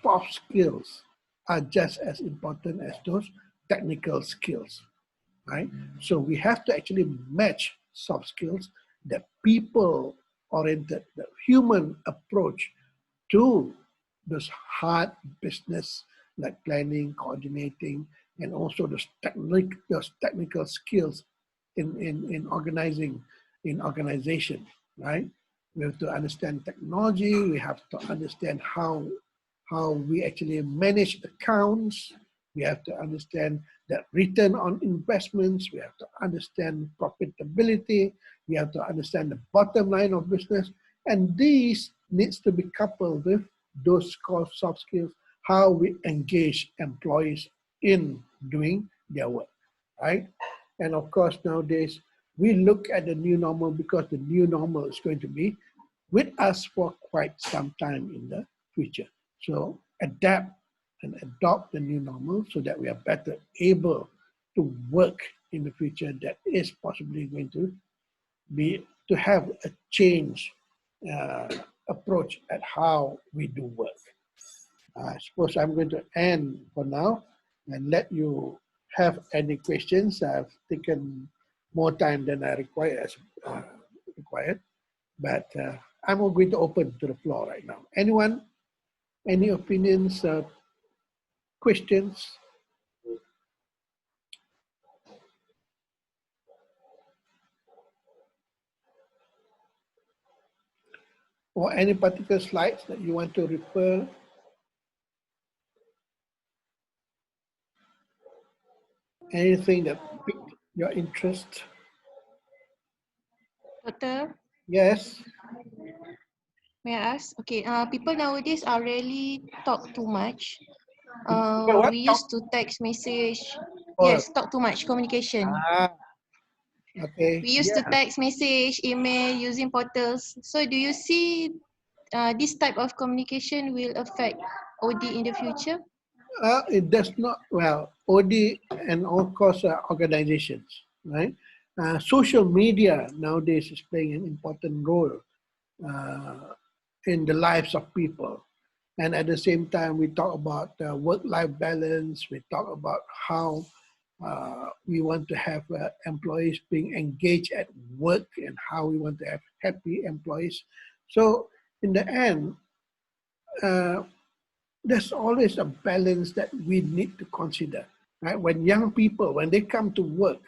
soft skills are just as important as those technical skills, right? So we have to actually match soft skills, the people-oriented, the human approach to those hard business like planning, coordinating, and also those technical skills in organizing, in organization, right? We have to understand technology. We have to understand how we actually manage accounts. We have to understand the return on investments. We have to understand profitability. We have to understand the bottom line of business. And these needs to be coupled with those core soft skills, how we engage employees in doing their work, right? And of course, nowadays, we look at the new normal because the new normal is going to be with us for quite some time in the future. So adapt and adopt the new normal so that we are better able to work in the future that is possibly going to be to have a change approach at how we do work. I suppose I'm going to end for now and let you have any questions. I've taken more time than I required, but I'm going to open to the floor right now. Anyone, any opinions, questions? Or any particular slides that you want to refer? Anything that piqued your interest? Doctor, Yes. may I ask? Okay, people nowadays are really talk too much. What? We used to text message. Oh. Yes, talk too much, communication. Okay. We used to text message, email, using portals. So do you see this type of communication will affect OD in the future? It does not, well, OD and of course organizations, right? Social media nowadays is playing an important role in the lives of people. And at the same time, we talk about work-life balance. We talk about how we want to have employees being engaged at work and how we want to have happy employees. So in the end, there's always a balance that we need to consider, right? When young people, when they come to work,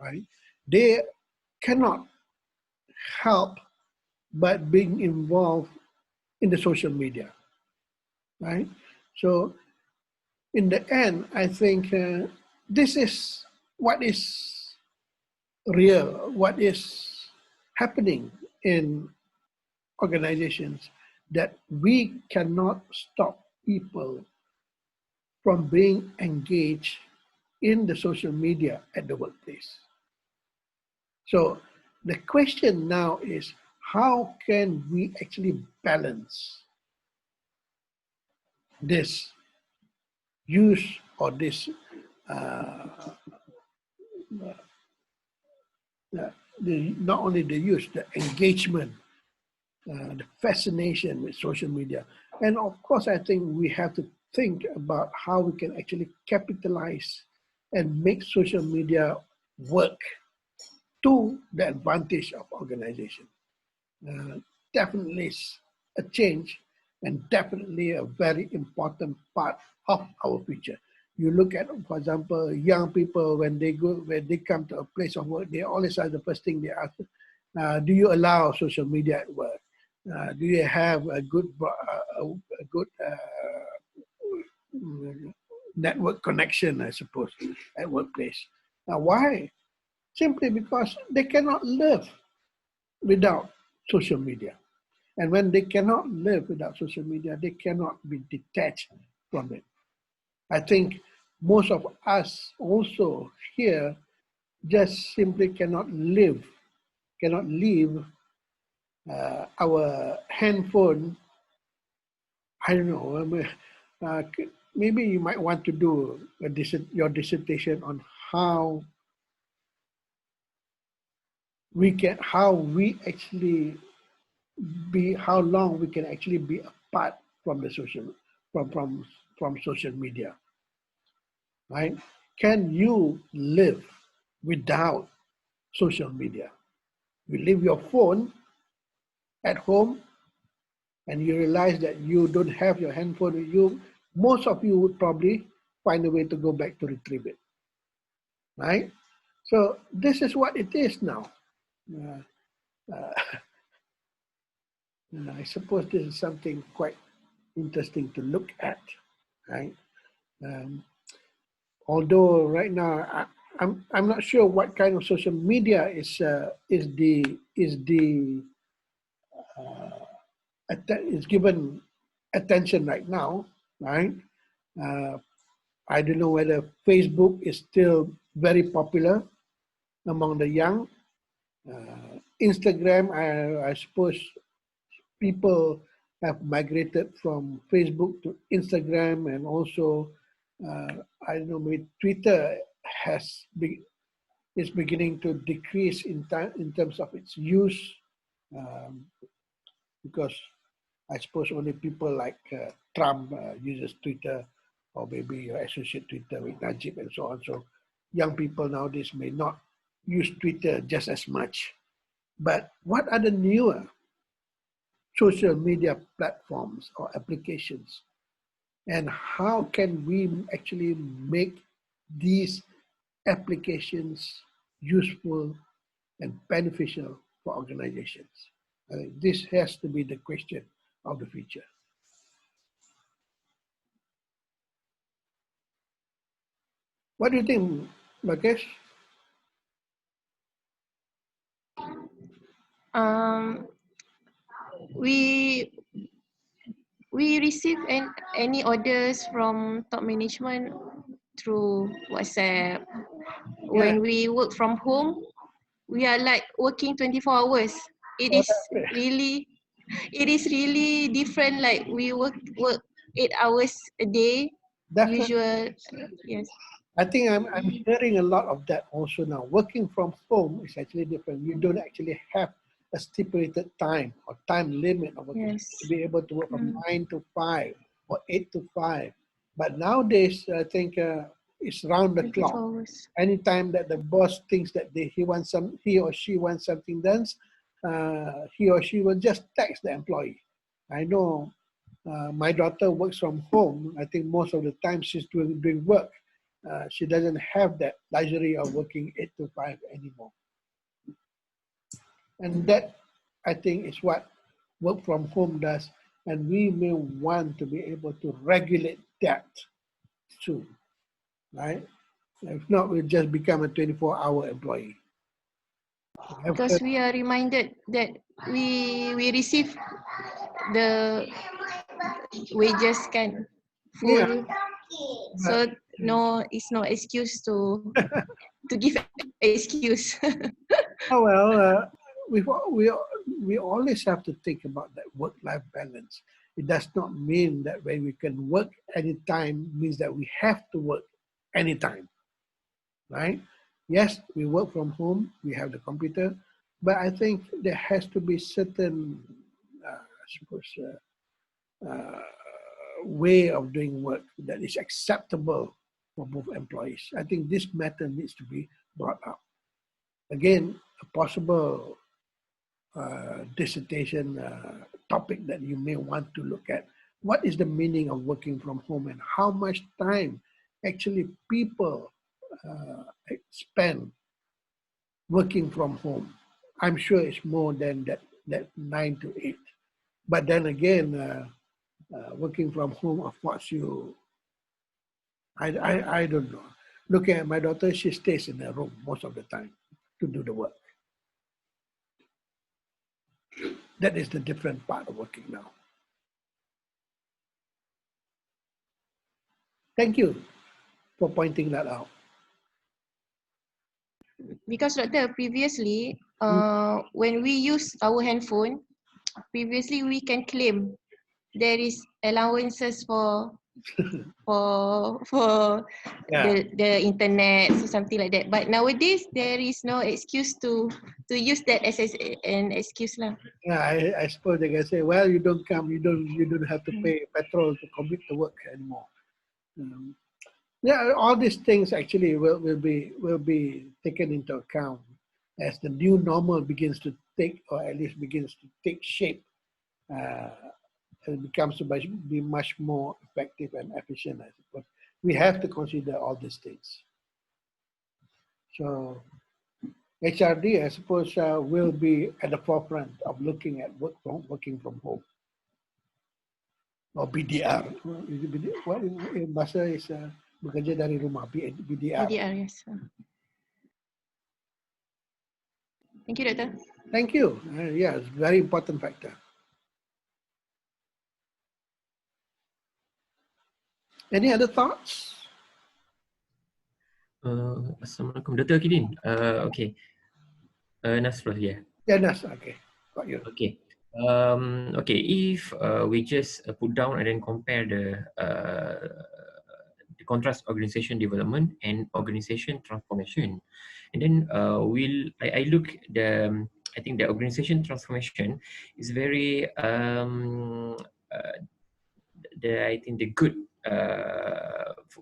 right, they cannot help but being involved in the social media, right? So in the end, I think this is what is real, what is happening in organizations, that we cannot stop people from being engaged in the social media at the workplace. So the question now is, how can we actually balance this use or this uh, not only the use, the engagement, the fascination with social media. And of course, I think we have to think about how we can actually capitalize and make social media work to the advantage of organization. Definitely a change, and definitely a very important part of our future. You look at, for example, young people when they come to a place of work, they always ask the first thing they ask, do you allow social media at work? Do you have a good network connection, I suppose, at workplace? Now, why? Simply because they cannot live without social media. And when they cannot live without social media, they cannot be detached from it. I think most of us also here just simply cannot leave our handphone. I don't know. Maybe you might want to do your dissertation on how we actually how long we can actually be apart from the from from from social media, right? Can you live without social media? You leave your phone at home and you realize that you don't have your handphone with you. Most of you would probably find a way to go back to retrieve it, right? So this is what it is now. Uh, uh, I suppose this is something quite interesting to look at, right? Um, Although right now I'm not sure what kind of social media is given attention right now, right? Uh, I don't know whether Facebook is still very popular among the young. Instagram, I suppose people have migrated from Facebook to Instagram, and also I don't know, maybe Twitter has been is beginning to decrease in terms of its use, um, because I suppose only people like Trump uses Twitter, or maybe associate Twitter with Najib and so on. So young people nowadays may not use Twitter just as much. But what are the newer social media platforms or applications? And how can we actually make these applications useful and beneficial for organizations? I think this has to be the question of the future. What do you think, Rakesh? Um, we receive any orders from top management through WhatsApp. Yeah, When we work from home, we are like working 24 hours. It oh, is that's it. really different. Like we work 8 hours a day, Definitely. usual. Yes. I think I'm hearing a lot of that also now. Working from home is actually different. You don't actually have a stipulated time or time limit of working. Yes. To be able to work from Mm. 9 to 5 or 8 to 5. But nowadays, I think it's round the 24 clock. hours. Anytime that the boss thinks that he or she wants something done, he or she will just text the employee. I know my daughter works from home. I think most of the time she's doing work. She doesn't have that luxury of working 8 to 5 anymore. And that, I think, is what work from home does. and we may want to be able to regulate that soon, right? If not, we'll just become a 24-hour employee. I've Because heard, we are reminded that we receive the wages kan yeah, full, but, so no, it's no excuse to give excuse. oh well, we always have to think about that work-life balance. It does not mean that when we can work anytime means that we have to work anytime, right? Yes, we work from home, we have the computer, but I think there has to be certain, I suppose, way of doing work that is acceptable for both employees. I think this matter needs to be brought up. Again, a possible dissertation topic that you may want to look at. What is the meaning of working from home and how much time actually people spend working from home? I'm sure it's more than that 9 to 8. But then again, working from home affords you, I don't know. Looking at my daughter, she stays in her room most of the time to do the work. That is the different part of working now. Thank you for pointing that out. Because doctor, previously, when we use our handphone, previously we can claim there is allowances for Yeah, the internet or something like that. But nowadays there is no excuse to use that as an excuse lah. yeah. I suppose they can say, well, you don't come, you don't have to pay petrol to commute to work anymore. Um, yeah, all these things actually will be taken into account as the new normal begins to take, or at least begins to take shape. Uh, and becomes to be much more effective and efficient, I suppose. We have to consider all these things. So HRD, I suppose, will be at the forefront of looking at working from home, or BDR. What bahasa is bekerja dari rumah, BDR. BDR, yes. Thank you, doctor. Thank you. Yeah, it's a very important factor. Any other thoughts? Assalamualaikum, Dr. Akidin. Okay, Nasrul here. Yeah, that's okay. Got you. Okay. Okay, if we just put down and then compare the contrast organization development and organization transformation, and then I look I think the organization transformation is very I think the good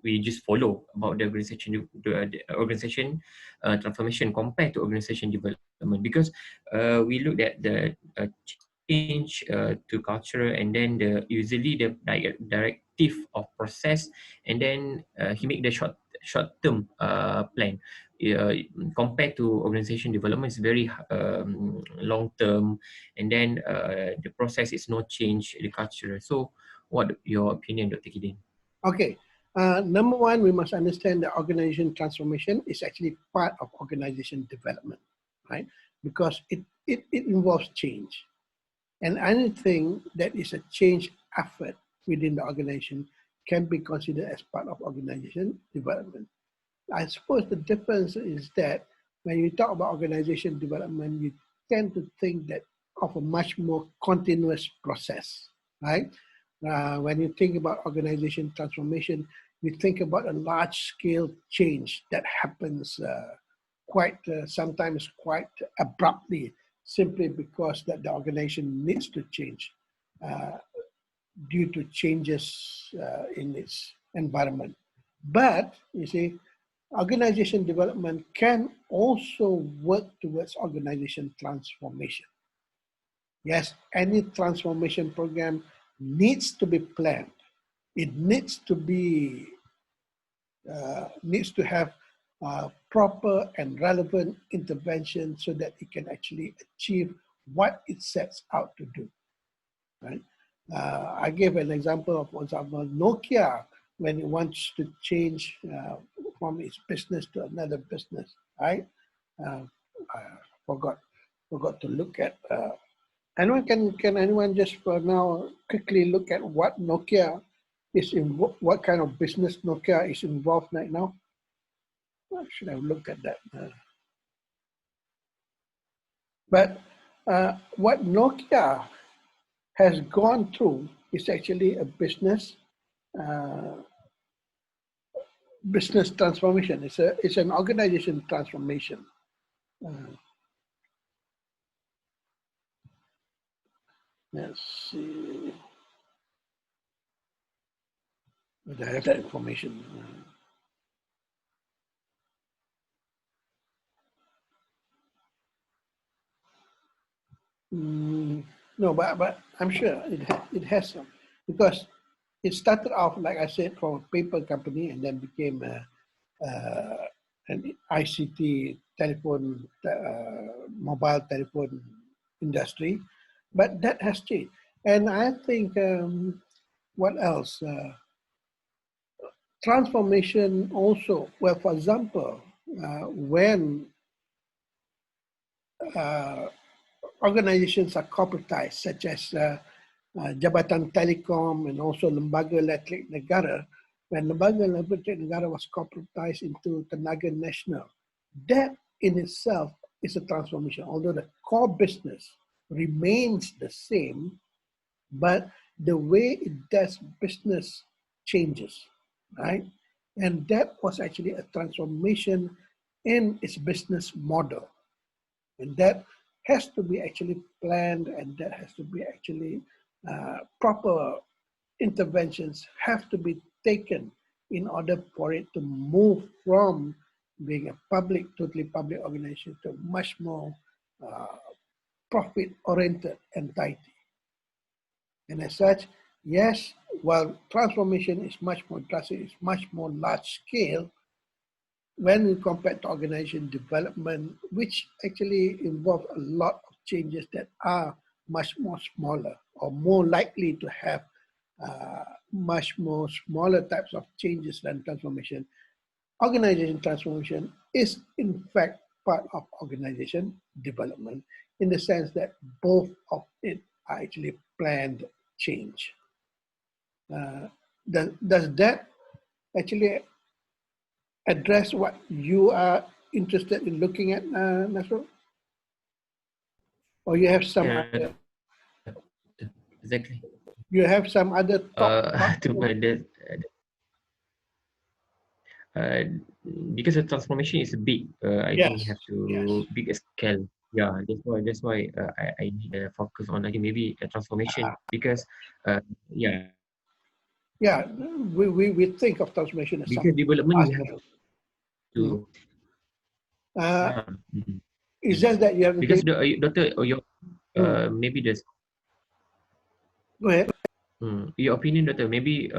we just follow about the organization transformation compared to organization development, because we looked at the change to culture, and then usually the directive of process, and then he make the short term plan. Compared to organization development is very long term, and then the process is not change the culture. So what your opinion, Dr. Kidin? Okay. Number one, we must understand that organization transformation is actually part of organization development, right? Because it involves change. And anything that is a change effort within the organization can be considered as part of organization development. I suppose the difference is that when you talk about organization development, you tend to think that of a much more continuous process, right? When you think about organization transformation, you think about a large-scale change that happens sometimes quite abruptly, simply because that the organization needs to change due to changes in its environment. But you see, organization development can also work towards organization transformation. Yes, any transformation program needs to be planned. It needs to be needs to have proper and relevant intervention so that it can actually achieve what it sets out to do. Right? I gave an example of, for example, Nokia, when it wants to change from its business to another business, right? I forgot to look at. Anyone can anyone just for now quickly look at what Nokia is in, what kind of business Nokia is involved right now? I should have looked at that. But what Nokia has gone through is actually a uh, business transformation. It's an organization transformation. Let's see. Whether I have that information. No, but I'm sure it has some, because it started off, like I said, from a paper company and then became an ICT telephone, mobile telephone industry. But that has changed. And I think, what else? Transformation also, well, for example, when organizations are corporatized, such as Jabatan Telekom and also Lembaga Elektrik Negara, when Lembaga Elektrik Negara was corporatized into Tenaga Nasional, that in itself is a transformation. Although the core business remains the same, but the way it does business changes, right? And that was actually a transformation in its business model. And that has to be actually planned, and that has to be actually proper interventions have to be taken in order for it to move from being a totally public organization to much more profit-oriented entity. And as such, yes, while transformation is much more drastic, it's much more large scale, when we compare to organization development, which actually involve a lot of changes that are much more smaller or more likely to have much more smaller types of changes than transformation. Organization transformation is in fact part of organization development in the sense that both of it are actually planned change. Does that actually address what you are interested in looking at, Nasrul? Or you have some Yeah, other, exactly. you have some other thought? To uh, because the transformation is big, I think we Yes, have yes. to big scale. Yeah, that's why I need to focus on again maybe a transformation because yeah, Yeah, we think of transformation as because something development large we have scale. Mhm. to Uh, mhm, it's mhm. just that you have to Because take, the doctor or your mm, maybe there's go ahead. your opinion, doctor, maybe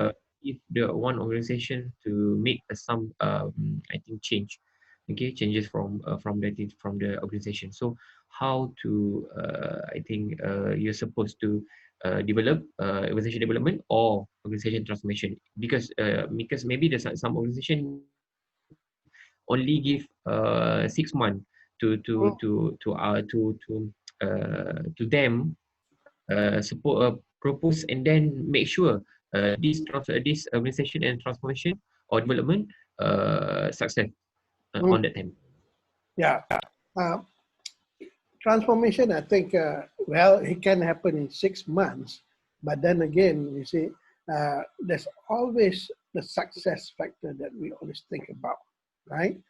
if the one organization to make some I think changes from the organization. So how to I think you're supposed to develop organization development or organization transformation because maybe there's some organization only give 6 months to to Mm, to to uh to to to them support propose and then make sure this organization and transformation or development success on mm, that time. yeah. Uh, Transformation, I think, well, it can happen in 6 months, but then again, you see, there's always the success factor that we always think about, right?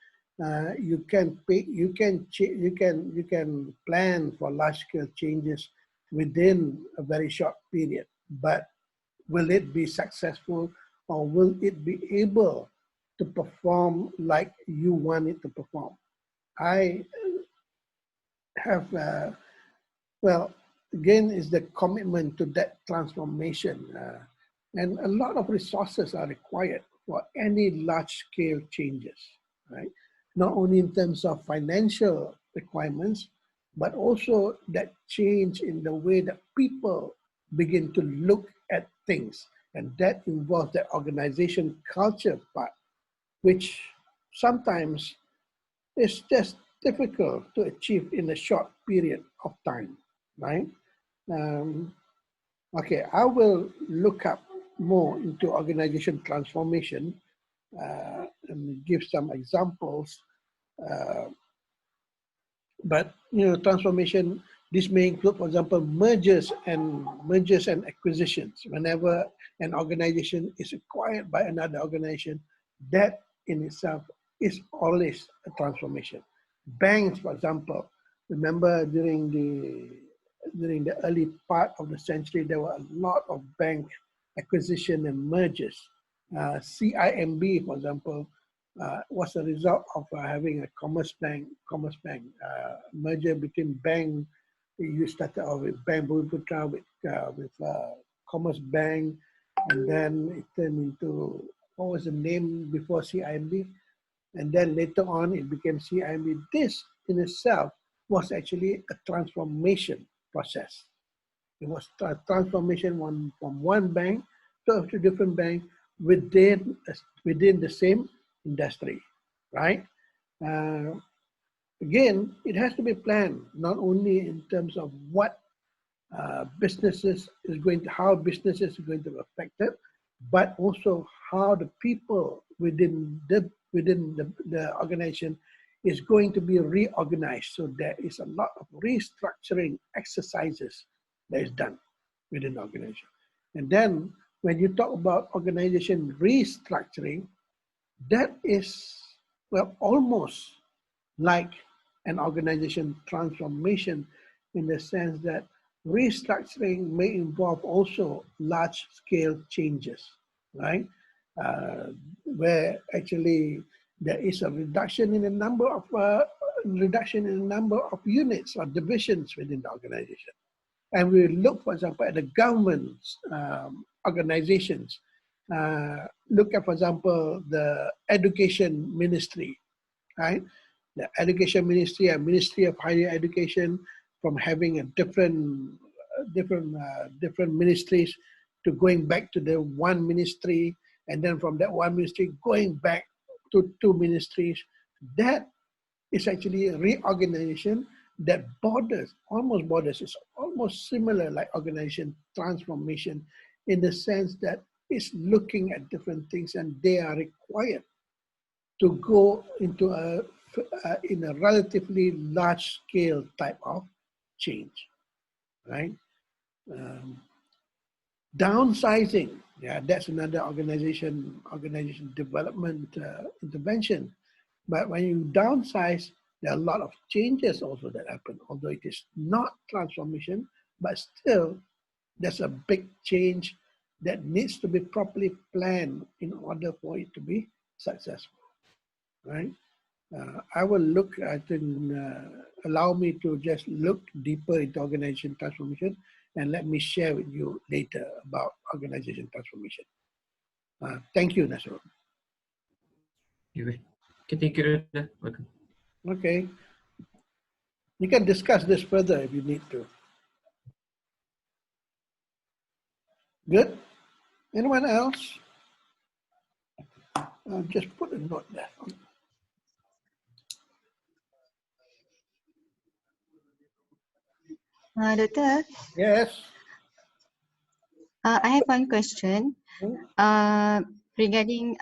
You can plan for large scale changes within a very short period, but will it be successful, or will it be able to perform like you want it to perform? I have well, again, is the commitment to that transformation. And a lot of resources are required for any large scale changes, right? Not only in terms of financial requirements, but also that change in the way that people begin to look at things. And that involves the organization culture part, which sometimes is just difficult to achieve in a short period of time, right? Um, okay, I will look up more into organization transformation and give some examples. Uh, but transformation, this may include, for example, mergers and acquisitions. Whenever an organization is acquired by another organization, that in itself is always a transformation. Banks, for example, remember during the early part of the century, there were a lot of bank acquisition and mergers. CIMB, for example, was a result of having a Commerce Bank merger between bank. You started off with Bank Bhumiputra with Commerce Bank, and then it turned into, what was the name before CIMB? And then later on it became CIMB. This in itself was actually a transformation process. It was a transformation from one bank to a different bank within the same industry, right? Uh, Again, it has to be planned, not only in terms of what how businesses are going to be affected, but also how the people within the organization is going to be reorganized. So there is a lot of restructuring exercises that is done within the organization. And then when you talk about organization restructuring, that is, well, almost like an organization transformation, in the sense that restructuring may involve also large-scale changes, right? Where actually there is a reduction in the number of units or divisions within the organization. And we look, for example, at the government's organizations. Look at, for example, the education ministry, right? The education ministry and Ministry of Higher Education, from having a different ministries to going back to the one ministry, and then from that one ministry going back to two ministries. That is actually a reorganization that is almost similar like organization transformation, in the sense that it's looking at different things and they are required to go into in a relatively large scale type of change, right? Downsizing, yeah, that's another organization development intervention. But when you downsize, there are a lot of changes also that happen, although it is not transformation, but still there's a big change that needs to be properly planned in order for it to be successful, right? I will look, I think, allow me to just look deeper into organization transformation, and let me share with you later about organization transformation. Thank you, Nasrul. Okay, thank you. Welcome. Okay. You can discuss this further if you need to. Good? Anyone else? I'll just put a note there. Doctor, Yes. I have one question regarding,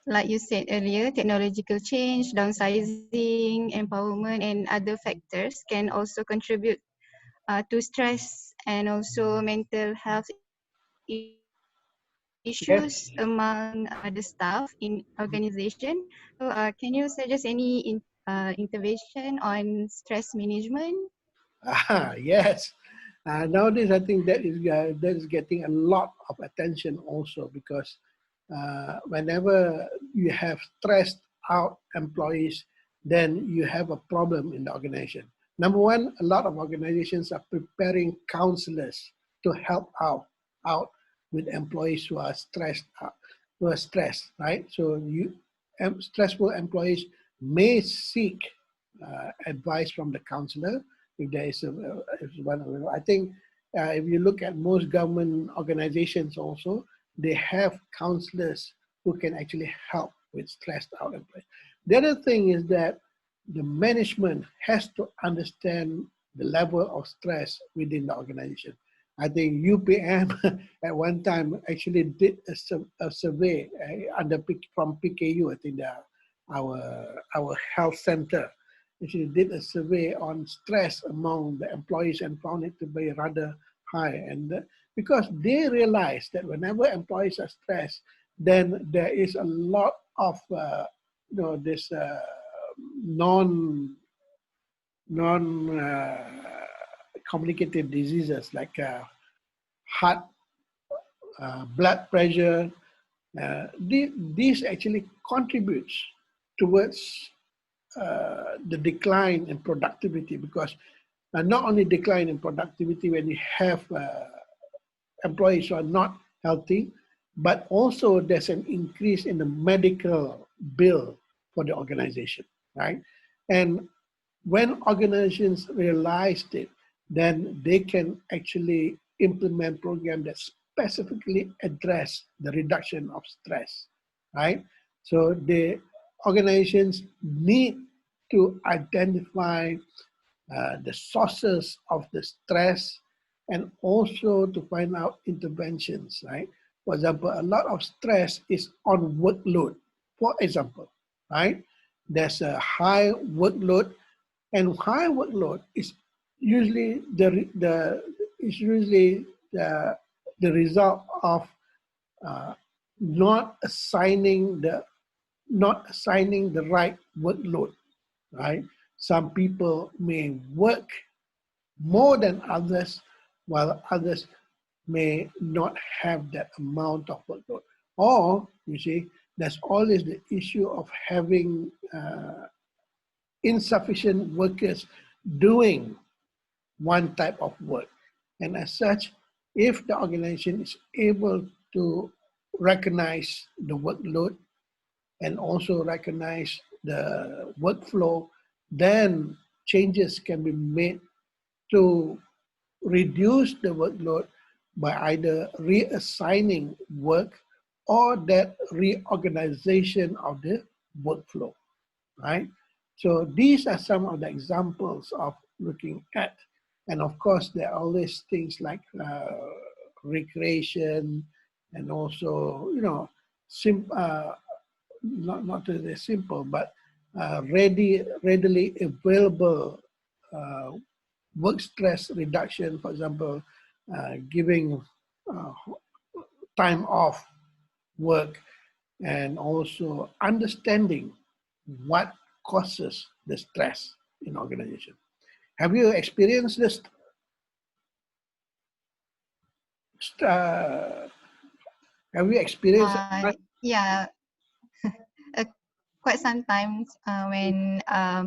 like you said earlier, technological change, downsizing, empowerment, and other factors can also contribute to stress and also mental health issues among the staff in organization. So, can you suggest any intervention on stress management? Yes. Nowadays, I think that is getting a lot of attention also, because whenever you have stressed out employees, then you have a problem in the organization. Number one, a lot of organizations are preparing counselors to help out with employees who are stressed, right? So stressful employees may seek advice from the counselor if there is one. I think if you look at most government organizations also, they have counselors who can actually help with stressed out employees. The other thing is that the management has to understand the level of stress within the organization. I think UPM at one time actually did a survey from PKU, I think our health center actually did a survey on stress among the employees and found it to be rather high. And because they realized that whenever employees are stressed, then there is a lot of this non complicated diseases like heart, blood pressure. This actually contributes towards the decline in productivity, because not only decline in productivity when you have employees who are not healthy, but also there's an increase in the medical bill for the organization, right? And when organizations realized it, then they can actually implement programs that specifically address the reduction of stress, right? So the organizations need to identify the sources of the stress and also to find out interventions, right? For example, a lot of stress is on workload. For example, right? There's a high workload, and high workload is usually the result of not assigning the right workload, right? Some people may work more than others, while others may not have that amount of workload. Or, you see, there's always the issue of having insufficient workers doing one type of work. And as such, if the organization is able to recognize the workload and also recognize the workflow, then changes can be made to reduce the workload by either reassigning work or that reorganization of the workflow, right? So these are some of the examples of looking at. And of course, there are always things like recreation and also, not really simple, but readily available work stress reduction, for example, giving time off work, and also understanding what causes the stress in organization. Have you experienced this? Have you experienced? Yeah, quite sometimes when I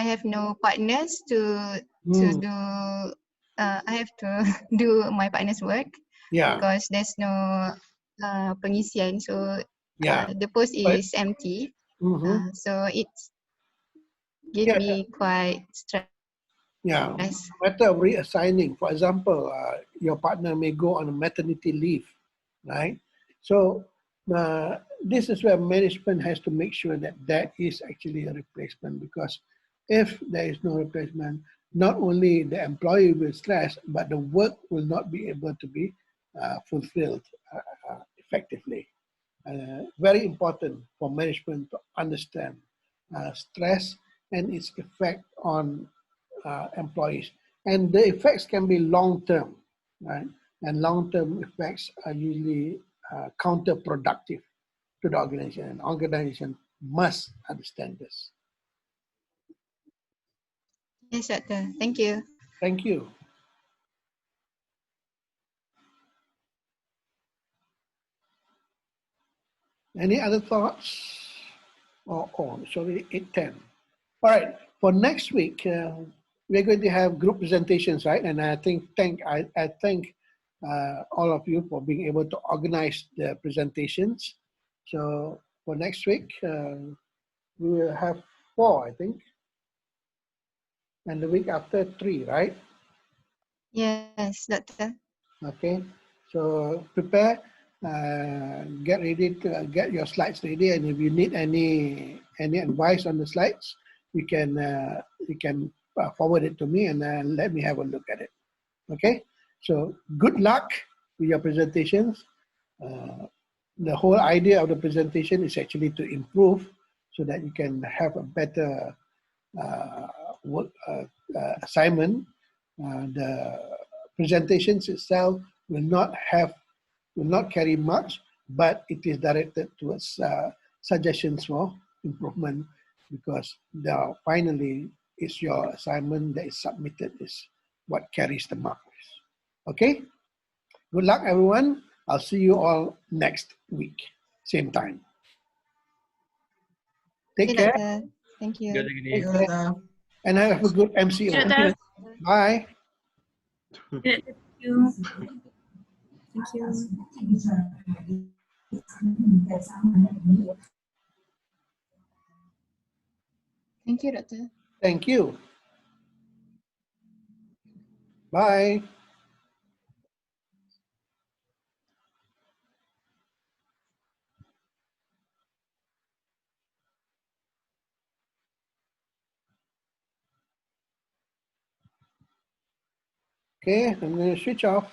have no partners to do. I have to do my partner's work. Yeah. Because there's no pengisian, so the post is empty. So it's give me quite stress. Yeah, matter of reassigning. For example, your partner may go on a maternity leave, right? So this is where management has to make sure that that is actually a replacement, because if there is no replacement, not only the employee will stress, but the work will not be able to be fulfilled effectively. Very important for management to understand stress and its effect on employees. And the effects can be long-term, right? And long-term effects are usually counterproductive to the organization. And organization must understand this. Yes, Doctor. Thank you. Thank you. Any other thoughts? Oh, it's already 8:10. All right, for next week, we're going to have group presentations, right? And I thank all of you for being able to organize the presentations. So for next week, we will have 4, I think. and the week after 3, right? Yes, Doctor. Okay, so prepare, get ready to get your slides ready, and if you need any advice on the slides, you can forward it to me and let me have a look at it. Okay, so good luck with your presentations. The whole idea of the presentation is actually to improve so that you can have a better uh, work assignment. The presentations itself will not carry much, but it is directed towards suggestions for improvement, because finally it's your assignment that is submitted is what carries the marks. Okay, good luck everyone. I'll see you all next week, same time. Take Okay, care, Doctor. Thank you. Good Thank evening. you, Doctor. and have a good MCO. Doctor. Bye. Thank you. Thank you. Thank you, Doctor. Thank you. Bye. Okay, I'm going to switch off.